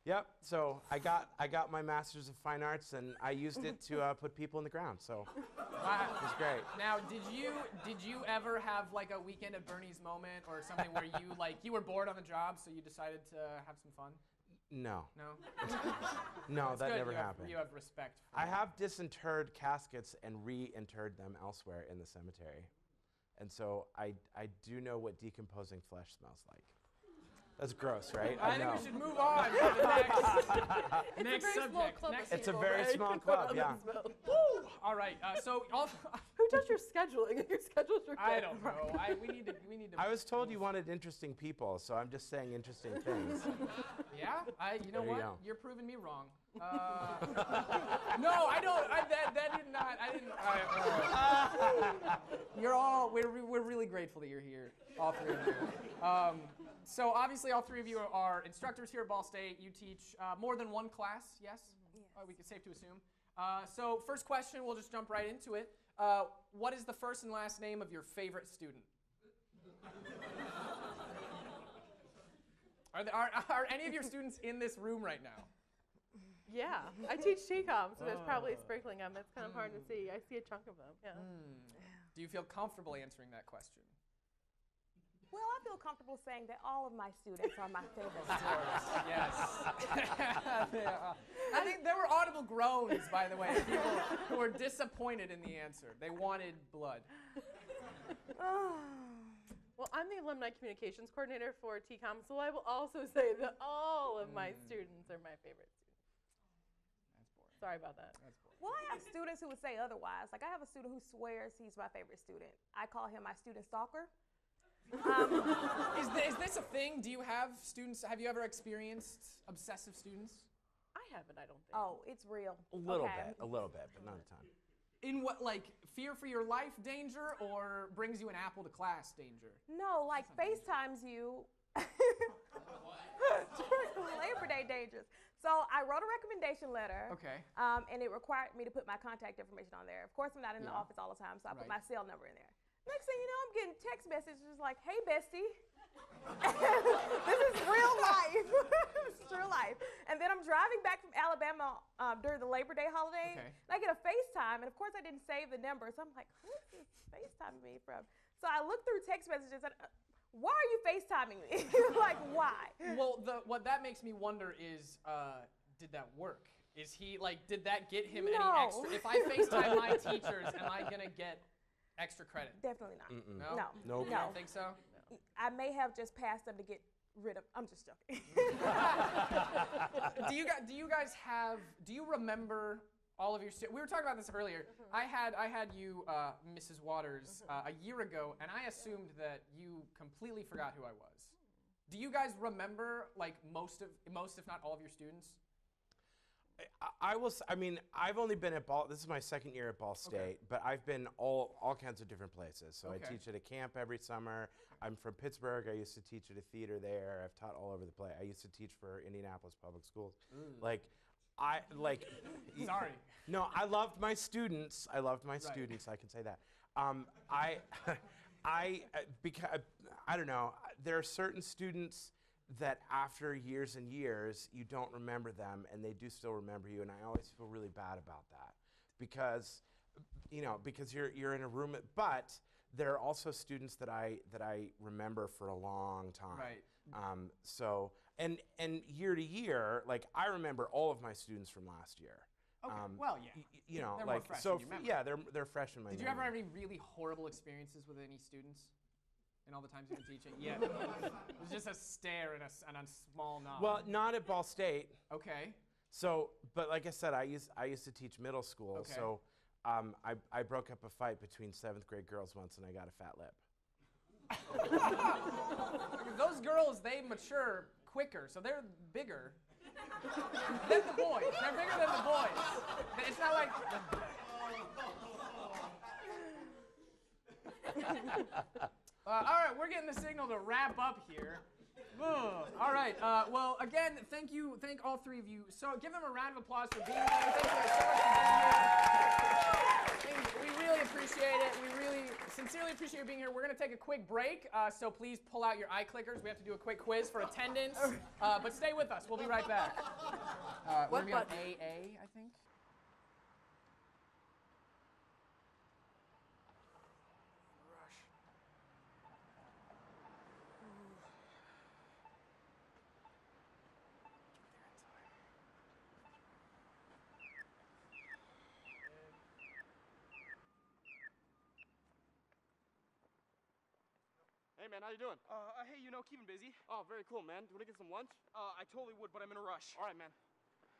yep. So I got my Master's of Fine Arts, and I used it to put people in the ground. So it was great. Now, did you ever have like a weekend at Bernie's moment or something where you were bored on the job, so you decided to have some fun? No. No? No, that never happened. You have respect for I have disinterred caskets and reinterred them elsewhere in the cemetery. And so I do know what decomposing flesh smells like. That's gross, right? I think we should move on to the next subject. It's a very small club, yeah. Woo! All right, so who does your scheduling? Your schedules are I don't know. We need to. I was told you wanted interesting people, so I'm just saying interesting things. Yeah, you know There you what? go. You're proving me wrong. No, I don't. That did not. I didn't. You're all. We're really grateful that you're here, all three of you. So obviously, all three of you are instructors here at Ball State. You teach more than one class, yes? We can safe to assume. So first question, we'll just jump right into it. What is the first and last name of your favorite student? Are any of your students in this room right now? Yeah, I teach TCOM, so there's probably sprinkling them. It's kind of hard to see. I see a chunk of them. Yeah. Do you feel comfortable answering that question? Well, I feel comfortable saying that all of my students are my favorite students. Yes. I think there were audible groans, by the way, of people who were disappointed in the answer. They wanted blood. Well, I'm the alumni communications coordinator for TCOM, so I will also say that all of my students are my favorite students. That's boring. Sorry about that. That's boring. Well, I have students who would say otherwise. Like, I have a student who swears he's my favorite student. I call him my student stalker. Is this a thing? Do you have students? Have you ever experienced obsessive students? I haven't, I don't think. Oh, it's real. A little bit, but not a ton. In what, like, fear for your life danger, or brings you an apple to class danger? No, like FaceTimes you. Labor Day dangers. So I wrote a recommendation letter. Okay. And it required me to put my contact information on there. Of course, I'm not in the office all the time, so I put my cell number in there. Next thing you know, I'm getting text messages like, "Hey, bestie." This is real life. This is real life. And then I'm driving back from Alabama during the Labor Day holiday. Okay. And I get a FaceTime, and of course I didn't save the number, so I'm like, who is this FaceTiming me from? So I look through text messages and why are you FaceTiming me? Like, why? Well, what that makes me wonder is, did that work? Is he, like, did that get him any extra? If I FaceTime my teachers, am I going to get extra credit? Definitely not. No? No. Nope. You don't think so? No. I may have just passed them to get rid of. I'm just joking. Do you guys have? Do you remember all of your we were talking about this earlier. I had you, Mrs. Waters, a year ago, and I assumed that you completely forgot who I was. Do you guys remember like most if not all of your students? I mean, I've only been at Ball. This is my second year at Ball State, but I've been all kinds of different places. So I teach at a camp every summer. I'm from Pittsburgh. I used to teach at a theater there. I've taught all over the place. I used to teach for Indianapolis Public Schools. Sorry. No, I loved my students. I can say that. I don't know. There are certain students that after years and years, you don't remember them, and they do still remember you, and I always feel really bad about that because you're in a room. But there are also students that I remember for a long time. Right. So and year to year, like I remember all of my students from last year. Okay. Well, yeah. They're like more fresh so. in your memory. Yeah, they're fresh in my memory. Did you ever have any really horrible experiences with any students? In all the times you've been teaching? Yeah. It was just a stare and a small nod. Well, not at Ball State. Okay. So, but like I said, I used to teach middle school. Okay. So I broke up a fight between 7th grade girls once, and I got a fat lip. Those girls, they mature quicker, so they're bigger than the boys. They're bigger than the boys. It's not like... all right, we're getting the signal to wrap up here. All right, well, again, thank all three of you. So give them a round of applause for being here. Thank you guys so much for being here. We really appreciate it. We really sincerely appreciate you being here. We're going to take a quick break, so please pull out your iClickers. We have to do a quick quiz for attendance, but stay with us. We'll be right back. We're going to be on AA, I think. Hey man, how you doing? Hey, keeping busy. Oh, very cool, man. Do you want to get some lunch? I totally would, but I'm in a rush. All right, man.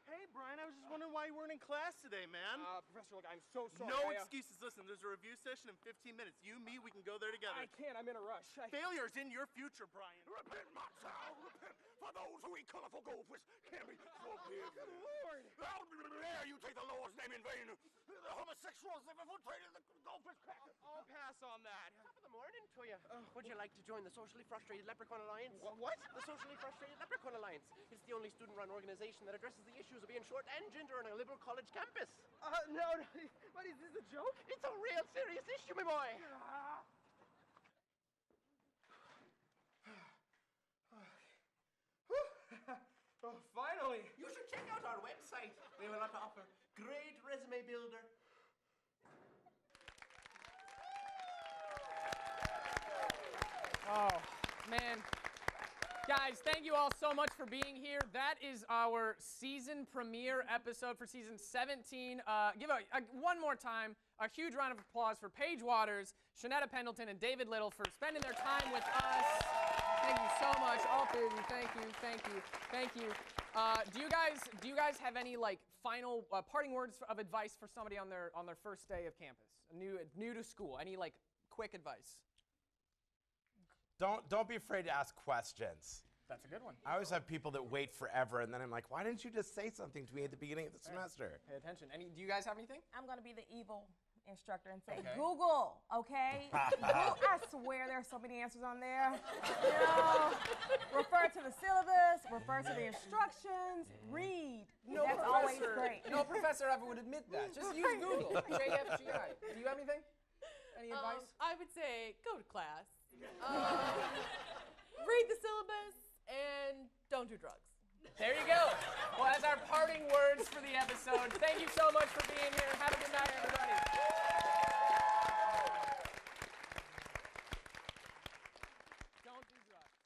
Hey, Brian, I was just wondering why you weren't in class today, man. Professor, look, I'm so sorry. No excuses. Listen, there's a review session in 15 minutes. You, me, we can go there together. I can't. I'm in a rush. Failure's in your future, Brian. Repent, my child. Repent. For those who eat colorful goldfish can be forbidden. Good Lord. How dare you take the Lord's name in vain? The homosexuals have infiltrated the goldfish cracker. I'll pass on that. Top of the morning to you. Would you like to join the Socially Frustrated Leprechaun Alliance? What? The Socially Frustrated Leprechaun Alliance. It's the only student-run organization that addresses the issues of being short and ginger on a liberal college campus. No. What, is this a joke? It's a real serious issue, my boy. Oh, finally. You should check out our website. We have a lot to offer. Great resume builder. Oh, man. Guys, thank you all so much for being here. That is our season premiere episode for season 17. Give one more time a huge round of applause for Paige Waters, Shanetta Pendleton, and David Little for spending their time with us. Thank you so much, all three of you. Thank you. Do you guys have any final parting words of advice for somebody on their first day of campus, new to school? Any quick advice? Don't be afraid to ask questions. That's a good one. I always have people that wait forever, and then I'm like, why didn't you just say something to me at the beginning of the semester? Pay attention. Do you guys have anything? I'm going to be the evil instructor and say, Okay. Google, okay? I swear there's so many answers on there. Refer to the syllabus, refer to the instructions, read. That's always great. No professor ever would admit that. Just use Google. JFGI. Do you have anything? Any advice? I would say go to class. Read the syllabus and don't do drugs. There you go. Well, as our parting words for the episode, thank you so much for being here. Have a good night, everybody. Don't do drugs.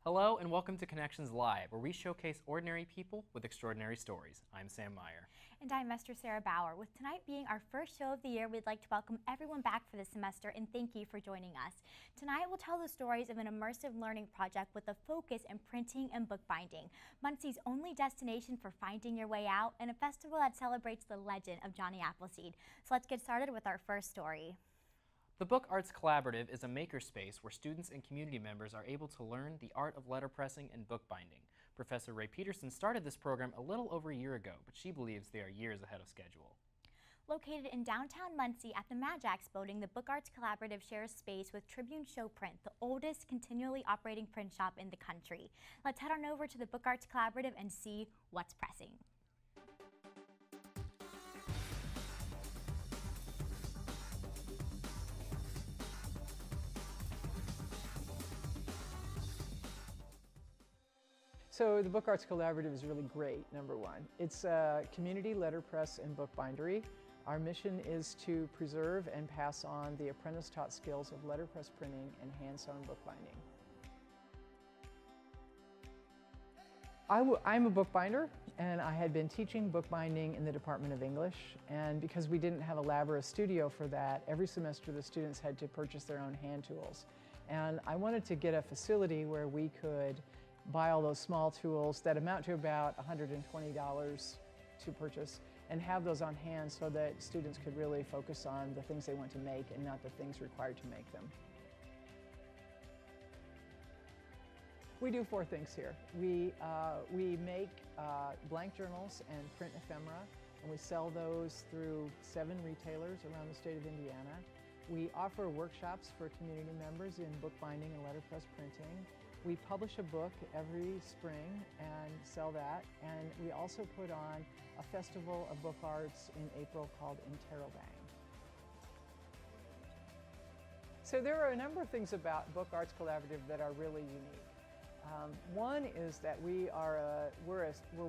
Hello and welcome to Connections Live, where we showcase ordinary people with extraordinary stories. I'm Sam Meyer. And I'm Esther Sarah Bauer. With tonight being our first show of the year, we'd like to welcome everyone back for this semester and thank you for joining us. Tonight we'll tell the stories of an immersive learning project with a focus in printing and bookbinding, Muncie's only destination for finding your way out, and a festival that celebrates the legend of Johnny Appleseed. So let's get started with our first story. The Book Arts Collaborative is a makerspace where students and community members are able to learn the art of letterpressing and bookbinding. Professor Ray Peterson started this program a little over a year ago, but she believes they are years ahead of schedule. Located in downtown Muncie at the Majax building, the Book Arts Collaborative shares space with Tribune Show Print, the oldest continually operating print shop in the country. Let's head on over to the Book Arts Collaborative and see what's pressing. So the Book Arts Collaborative is really great, number one. It's a community letterpress and bookbindery. Our mission is to preserve and pass on the apprentice-taught skills of letterpress printing and hand-sewn bookbinding. I'm a bookbinder, and I had been teaching bookbinding in the Department of English, and because we didn't have a lab or a studio for that, every semester the students had to purchase their own hand tools. And I wanted to get a facility where we could buy all those small tools that amount to about $120 to purchase and have those on hand so that students could really focus on the things they want to make and not the things required to make them. We do 4 things here. We make blank journals and print ephemera, and we sell those through 7 retailers around the state of Indiana. We offer workshops for community members in bookbinding and letterpress printing. We publish a book every spring and sell that, and we also put on a festival of book arts in April called Interrobang. So there are a number of things about Book Arts Collaborative that are really unique. One is that we're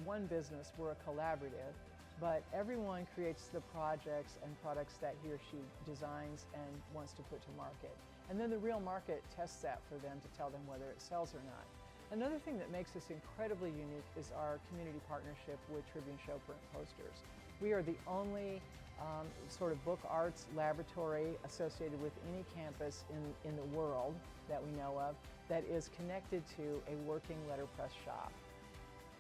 one business, we're a collaborative, but everyone creates the projects and products that he or she designs and wants to put to market. And then the real market tests that for them to tell them whether it sells or not. Another thing that makes us incredibly unique is our community partnership with Tribune Show Print Posters. We are the only sort of book arts laboratory associated with any campus in the world that we know of that is connected to a working letterpress shop.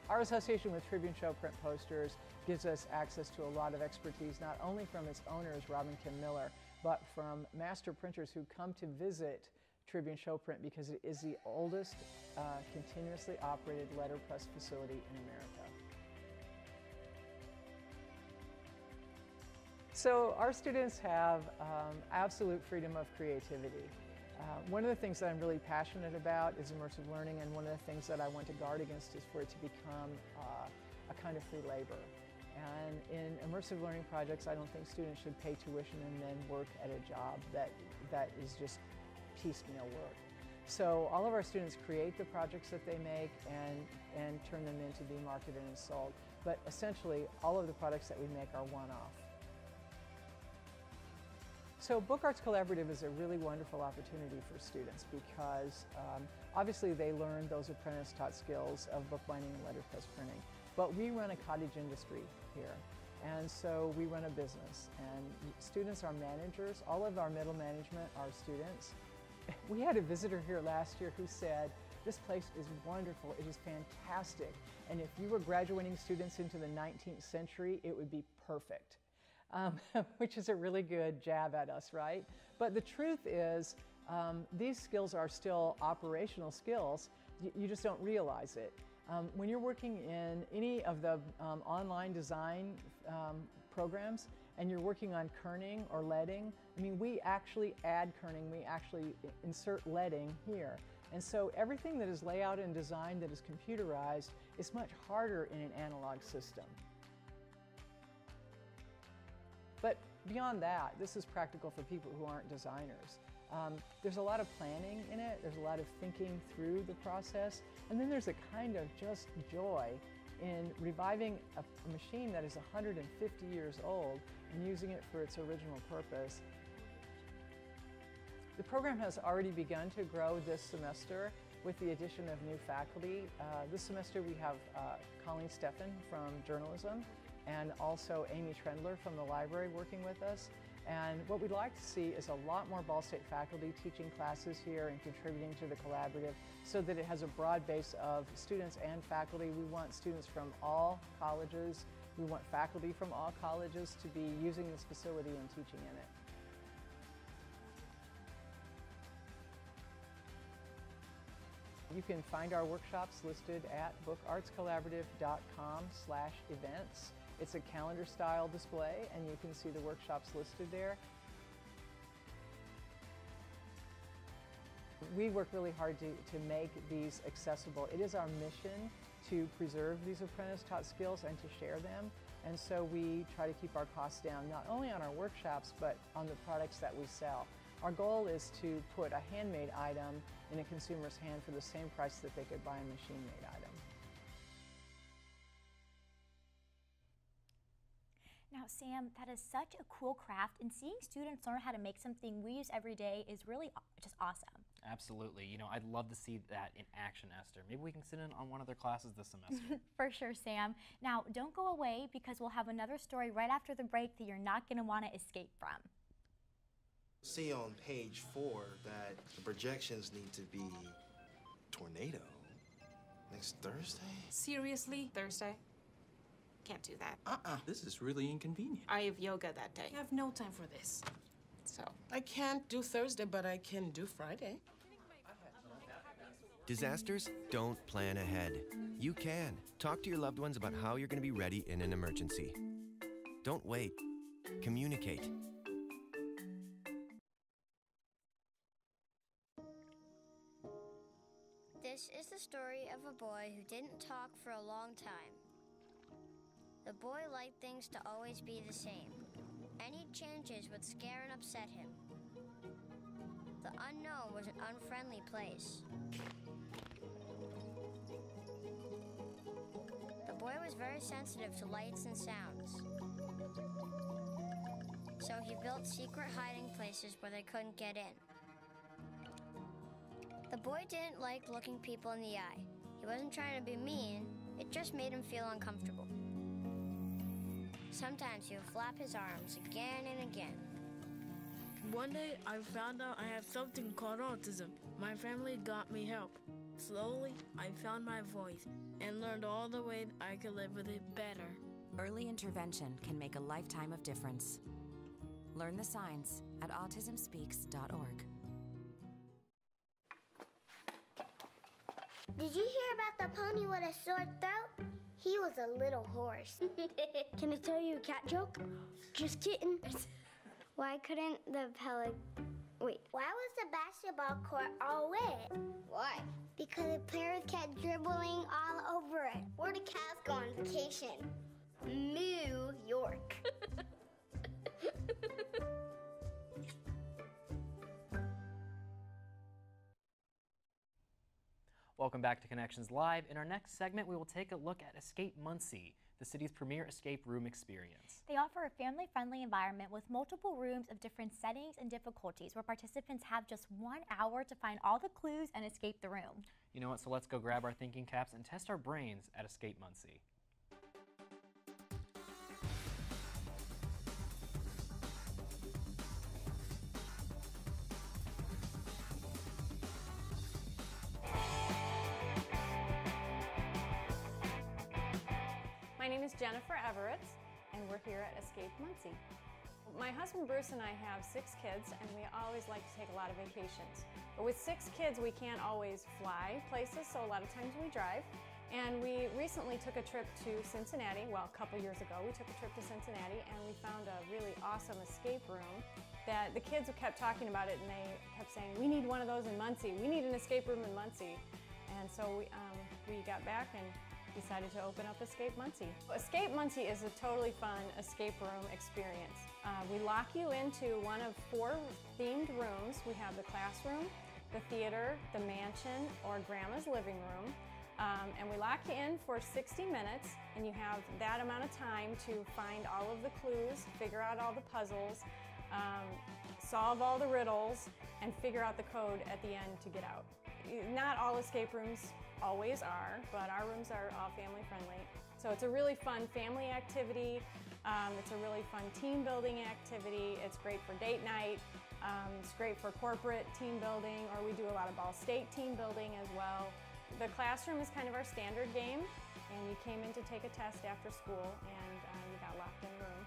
Our association with Tribune Show Print Posters gives us access to a lot of expertise, not only from its owners, Rob and Kim Miller, but from master printers who come to visit Tribune Show Print because it is the oldest continuously operated letterpress facility in America. So our students have absolute freedom of creativity. One of the things that I'm really passionate about is immersive learning, and one of the things that I want to guard against is for it to become a kind of free labor. And in immersive learning projects, I don't think students should pay tuition and then work at a job that is just piecemeal work. So all of our students create the projects that they make and turn them in to be marketed and sold. But essentially, all of the products that we make are one-off. So Book Arts Collaborative is a really wonderful opportunity for students because obviously they learn those apprentice-taught skills of bookbinding and letterpress printing. But we run a cottage industry here, and so we run a business, and students are managers. All of our middle management are students. We had a visitor here last year who said, "This place is wonderful, it is fantastic, and if you were graduating students into the 19th century, it would be perfect." Which is a really good jab at us, right? But the truth is, these skills are still operational skills. You just don't realize it. When you're working in any of the online design programs and you're working on kerning or leading, I mean, we actually add kerning, we actually insert leading here. And so everything that is layout and design that is computerized is much harder in an analog system. But beyond that, this is practical for people who aren't designers. There's a lot of planning in it, there's a lot of thinking through the process, and then there's a kind of just joy in reviving a machine that is 150 years old and using it for its original purpose. The program has already begun to grow this semester. with the addition of new faculty. This semester we have Colleen Steffen from journalism and also Amy Trendler from the library working with us. And what we'd like to see is a lot more Ball State faculty teaching classes here and contributing to the collaborative so that it has a broad base of students and faculty. We want students from all colleges. We want faculty from all colleges to be using this facility and teaching in it. You can find our workshops listed at bookartscollaborative.com/events. It's a calendar style display and you can see the workshops listed there. We work really hard to make these accessible. It is our mission to preserve these apprentice-taught skills and to share them. And so we try to keep our costs down, not only on our workshops, but on the products that we sell. Our goal is to put a handmade item in a consumer's hand for the same price that they could buy a machine-made item. Now, Sam, that is such a cool craft, and seeing students learn how to make something we use every day is really just awesome. Absolutely. You know, I'd love to see that in action, Esther. Maybe we can sit in on one of their classes this semester. For sure, Sam. Now, don't go away because we'll have another story right after the break that you're not going to want to escape from. See on page 4 that the projections need to be tornado next Thursday. Seriously? Thursday? Can't do that. This is really inconvenient. I have yoga that day. I have no time for this. So. I can't do Thursday, but I can do Friday. Disasters don't plan ahead. You can. Talk to your loved ones about how you're going to be ready in an emergency. Don't wait. Communicate. This is the story of a boy who didn't talk for a long time. The boy liked things to always be the same. Any changes would scare and upset him. The unknown was an unfriendly place. The boy was very sensitive to lights and sounds. So he built secret hiding places where they couldn't get in. The boy didn't like looking people in the eye. He wasn't trying to be mean, it just made him feel uncomfortable. Sometimes he would flap his arms again and again. One day, I found out I have something called autism. My family got me help. Slowly, I found my voice and learned all the ways I could live with it better. Early intervention can make a lifetime of difference. Learn the signs at autismspeaks.org. Did you hear about the pony with a sore throat? He was a little horse. Can I tell you a cat joke? Just kidding. Why couldn't the Wait, why was the basketball court all wet? Why? Because the players kept dribbling all over it. Where do cats go on vacation? New York. Welcome back to Connections Live. In our next segment, we will take a look at Escape Muncie, the city's premier escape room experience. They offer a family-friendly environment with multiple rooms of different settings and difficulties where participants have just 1 hour to find all the clues and escape the room. You know what, so let's go grab our thinking caps and test our brains at Escape Muncie. My name is Jennifer Everett, and we're here at Escape Muncie. My husband Bruce and I have 6 kids, and we always like to take a lot of vacations. But with 6 kids, we can't always fly places, so a lot of times we drive. And we recently took a trip to Cincinnati. Well, a couple years ago, we took a trip to Cincinnati, and we found a really awesome escape room that the kids kept talking about it, and they kept saying, we need one of those in Muncie. We need an escape room in Muncie. And so we got back and decided to open up Escape Muncie. Escape Muncie is a totally fun escape room experience. We lock you into one of 4 themed rooms. We have the classroom, the theater, the mansion, or grandma's living room. And we lock you in for 60 minutes, and you have that amount of time to find all of the clues, figure out all the puzzles, solve all the riddles, and figure out the code at the end to get out. Not all escape rooms always are, but our rooms are all family friendly. So it's a really fun family activity. It's a really fun team building activity. It's great for date night. It's great for corporate team building, or we do a lot of Ball State team building as well. The classroom is kind of our standard game, and you came in to take a test after school, and you got locked in a room.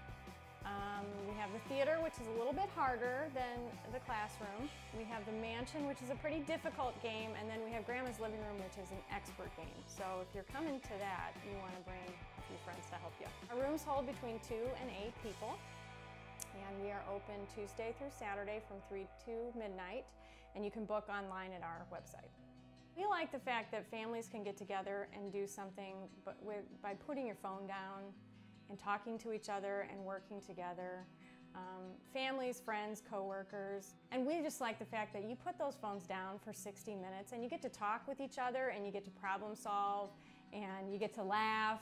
We have the theater, which is a little bit harder than the classroom. We have the mansion, which is a pretty difficult game, and then we have Grandma's living room, which is an expert game. So if you're coming to that, you want to bring a few friends to help you. Our rooms hold between 2 and 8 people, and we are open Tuesday through Saturday from 3 to midnight, and you can book online at our website. We like the fact that families can get together and do something by putting your phone down and talking to each other and working together. Families, friends, coworkers. And we just like the fact that you put those phones down for 60 minutes and you get to talk with each other and you get to problem solve and you get to laugh,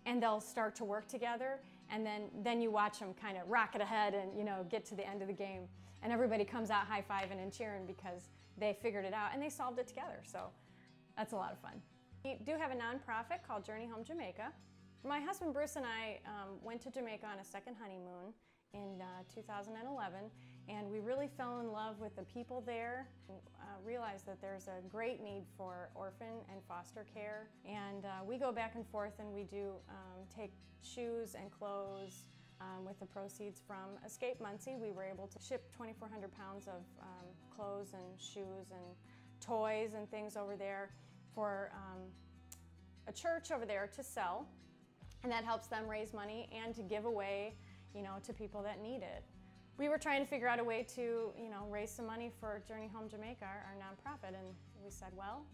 and they'll start to work together, and then you watch them kind of rocket ahead and get to the end of the game, and everybody comes out high-fiving and cheering because they figured it out and they solved it together. So that's a lot of fun. We do have a nonprofit called Journey Home Jamaica. My husband Bruce and I went to Jamaica on a second honeymoon in 2011, and we really fell in love with the people there, realized that there's a great need for orphan and foster care, and we go back and forth and we do take shoes and clothes with the proceeds from Escape Muncie. We were able to ship 2,400 pounds of clothes and shoes and toys and things over there for a church over there to sell. And that helps them raise money and to give away, to people that need it. We were trying to figure out a way to, raise some money for Journey Home Jamaica, our nonprofit, and we said, well,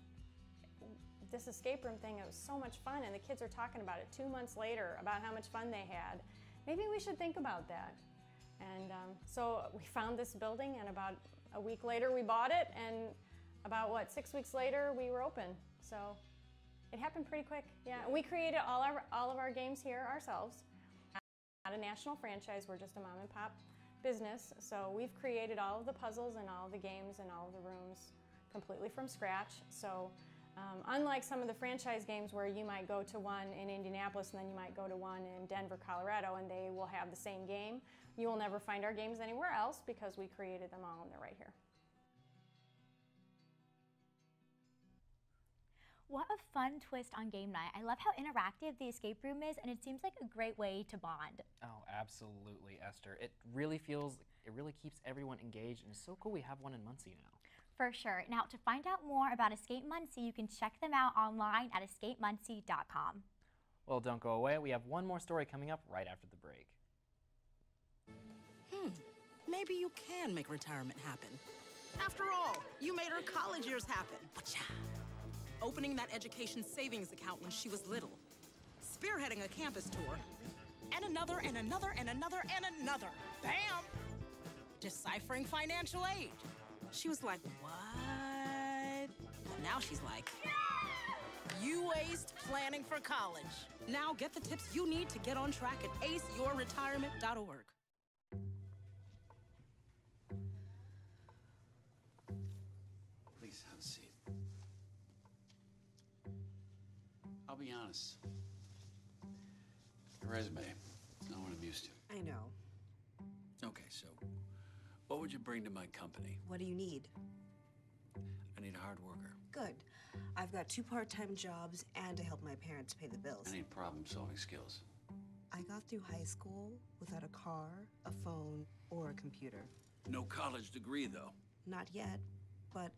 this escape room thing, it was so much fun, and the kids are talking about it 2 months later, about how much fun they had. Maybe we should think about that. And so we found this building, and about a week later we bought it, and about, 6 weeks later we were open. So it happened pretty quick, yeah. And we created all of our games here ourselves. Not a national franchise, we're just a mom and pop business. So we've created all of the puzzles and all of the games and all of the rooms completely from scratch. So unlike some of the franchise games where you might go to one in Indianapolis and then you might go to one in Denver, Colorado, and they will have the same game, you will never find our games anywhere else because we created them all and they're right here. What a fun twist on game night. I love how interactive the escape room is, and it seems like a great way to bond. Oh, absolutely, Esther. It really keeps everyone engaged, and it's so cool we have one in Muncie now. For sure. Now, to find out more about Escape Muncie, you can check them out online at escapemuncie.com. Well, don't go away. We have one more story coming up right after the break. Maybe you can make retirement happen. After all, you made her college years happen. Opening that education savings account when she was little, spearheading a campus tour, and another, and another, and another, and another. Bam! Deciphering financial aid. She was like, what? Well, now she's like, you aced planning for college. Now get the tips you need to get on track at aceyourretirement.org. Please have a seat. I'll be honest. Your resume, not what I'm used to. I know. Okay, so what would you bring to my company? What do you need? I need a hard worker. Good. I've got 2 part-time jobs and to help my parents pay the bills. I need problem-solving skills. I got through high school without a car, a phone, or a computer. No college degree, though. Not yet, but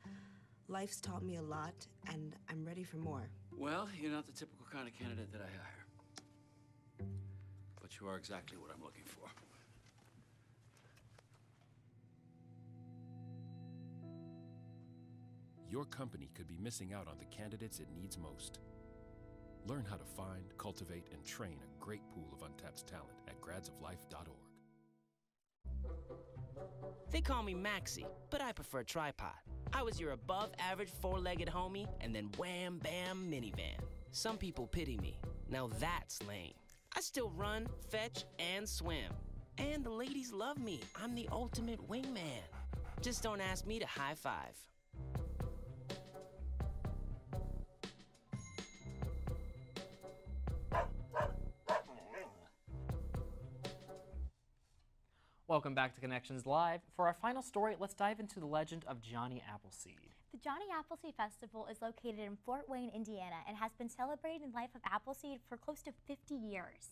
life's taught me a lot, and I'm ready for more. Well, you're not the typical kind of candidate that I hire. But you are exactly what I'm looking for. Your company could be missing out on the candidates it needs most. Learn how to find, cultivate, and train a great pool of untapped talent at gradsoflife.org. They call me Maxie, but I prefer tripod. I was your above-average 4-legged homie, and then wham, bam, minivan. Some people pity me. Now that's lame. I still run, fetch, and swim. And the ladies love me. I'm the ultimate wingman. Just don't ask me to high-five. Welcome back to Connections Live. For our final story, let's dive into the legend of Johnny Appleseed. The Johnny Appleseed Festival is located in Fort Wayne, Indiana, and has been celebrating the life of Appleseed for close to 50 years.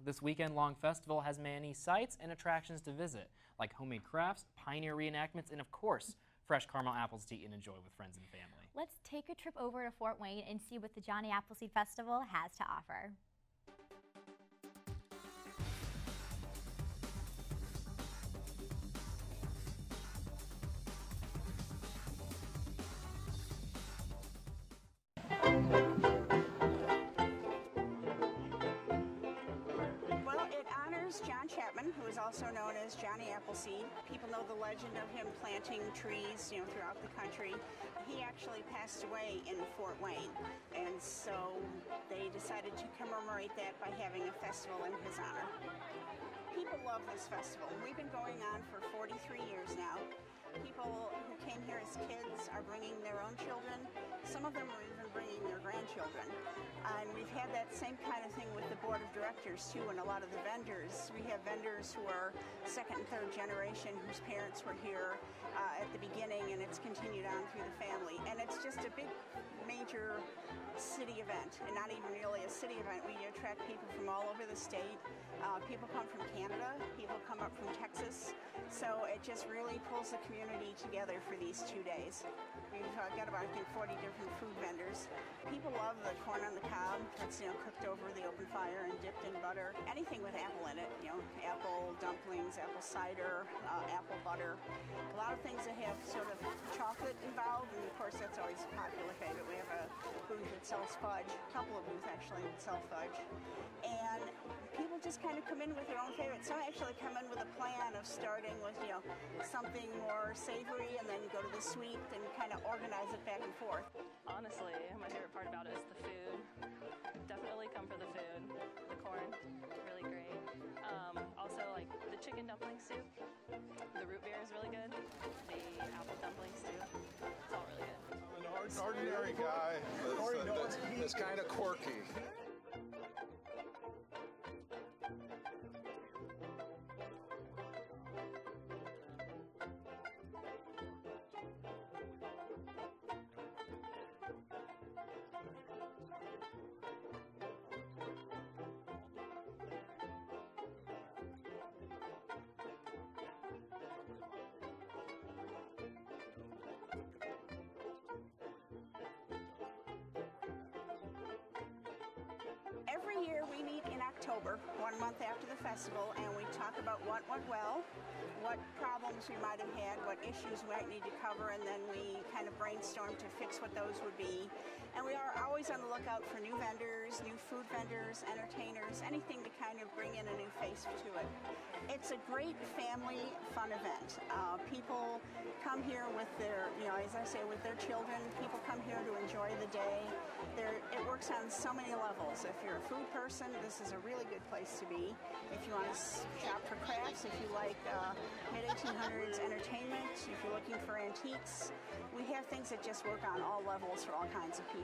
This weekend-long festival has many sights and attractions to visit, like homemade crafts, pioneer reenactments, and of course, fresh caramel apples to eat and enjoy with friends and family. Let's take a trip over to Fort Wayne and see what the Johnny Appleseed Festival has to offer. Well, it honors John Chapman, who is also known as Johnny Appleseed. People know the legend of him planting trees, throughout the country. He actually passed away in Fort Wayne, and so they decided to commemorate that by having a festival in his honor. People love this festival. We've been going on for 43 years now. People who came here as kids are bringing their own children. Some of them are even bringing their grandchildren. And we've had that same kind of thing with the board of directors too, and a lot of the vendors. We have vendors who are second and third generation whose parents were here at the beginning, and it's continued on through the family. And it's just a big, major city event, and not even really a city event. We attract people from all over the state. People come from Canada, people come up from Texas, so it just really pulls the community together for these 2 days. We've got about, I think, 40 different food vendors. People love the corn on the cob that's cooked over the open fire and dipped in butter. Anything with apple in it, apple dumplings, apple cider, apple butter. A lot of things that have sort of chocolate involved, and of course that's always a popular favorite. We have a booth that sells fudge, a couple of booths actually that sell fudge. And people just kind of come in with their own favorites. Some actually come in with a plan of starting with, something more savory and then go to the sweet and kind of organize it back and forth. Honestly, my favorite part about it is the food. Definitely come for the food. The corn, really great. Also, like the chicken dumpling soup. The root beer is really good. The apple dumplings too. It's all really good. I'm an ordinary guy that's kind of quirky. Every year we meet in October, 1 month after the festival, and we talk about what went well, what problems we might have had, what issues we might need to cover, and then we kind of brainstorm to fix what those would be. And we are always on the lookout for new vendors, new food vendors, entertainers, anything to kind of bring in a new face to it. It's a great family fun event. People come here with their, as I say, with their children. People come here to enjoy the day. It works on so many levels. If you're a food person, this is a really good place to be. If you want to shop for crafts, if you like mid-1800s entertainment, if you're looking for antiques, we have things that just work on all levels for all kinds of people.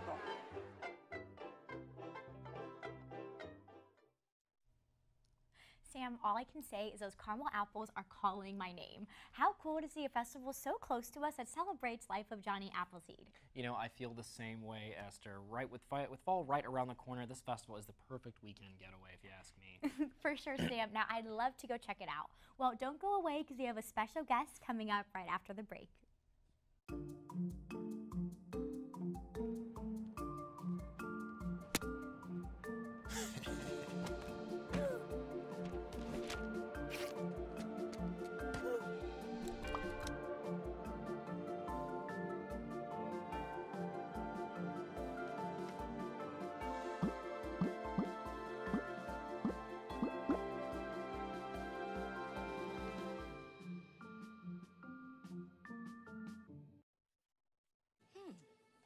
Sam, all I can say is those caramel apples are calling my name. How cool to see a festival so close to us that celebrates life of Johnny Appleseed. I feel the same way, Esther. With fall right around the corner, this festival is the perfect weekend getaway, if you ask me. For sure, Sam. Now, I'd love to go check it out. Well, don't go away because we have a special guest coming up right after the break.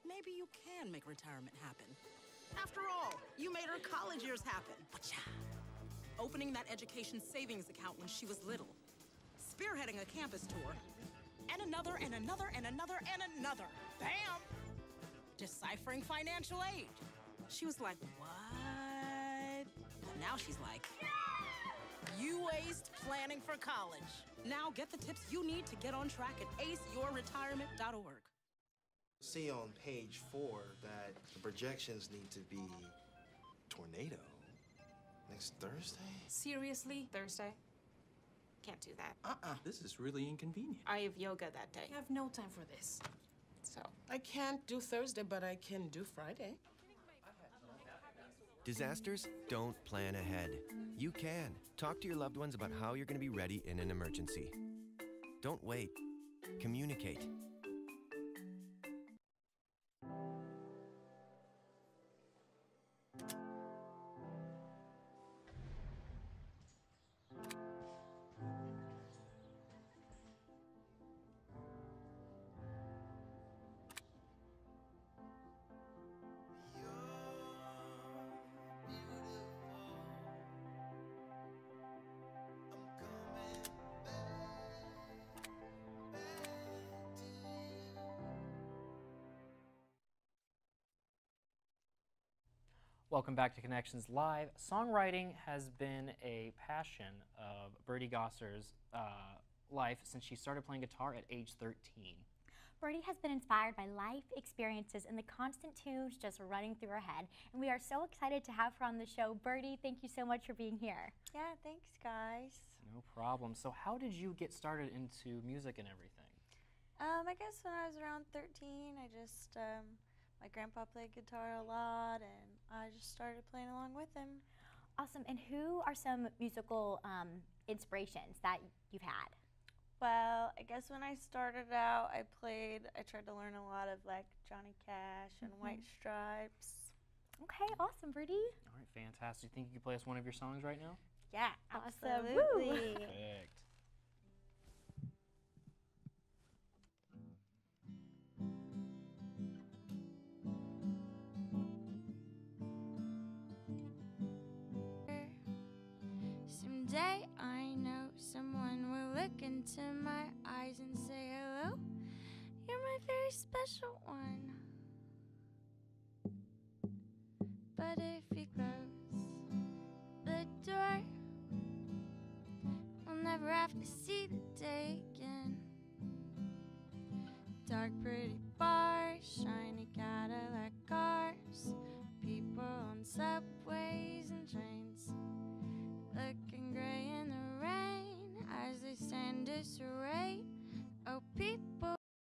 Maybe you can make retirement happen. After all, you made her college years happen. Opening that education savings account when she was little. Spearheading a campus tour. And another, and another, and another, and another. Bam! Deciphering financial aid. She was like, what? But now she's like, You aced planning for college. Now get the tips you need to get on track at aceyourretirement.org. See on page 4 that the projections need to be tornado next Thursday. Seriously? Thursday? Can't do that. This is really inconvenient. I have yoga that day. I have no time for this. So. I can't do Thursday, but I can do Friday. Disasters don't plan ahead. You can. Talk to your loved ones about how you're going to be ready in an emergency. Don't wait. Communicate. Welcome back to Connections Live. Songwriting has been a passion of Birdie Gosser's life since she started playing guitar at age 13. Birdie has been inspired by life experiences and the constant tunes just running through her head. And we are so excited to have her on the show. Birdie, thank you so much for being here. Yeah, thanks, guys. No problem. So how did you get started into music and everything? I guess when I was around 13, I just, my grandpa played guitar a lot, and I just started playing along with him. Awesome. And who are some musical inspirations that you've had? Well, I guess when I started out, I tried to learn a lot of like Johnny Cash and White Stripes. Okay, awesome, Birdie. All right, fantastic. Think you could play us one of your songs right now? Yeah, awesome. absolutely. Perfect. Someday I know someone will look into my eyes and say hello. You're my very special one. But if you close the door, I'll never have to see the day again. Dark, pretty bars, shiny Cadillac cars, people on subways and trains, looking gray in the rain as they stand disarray.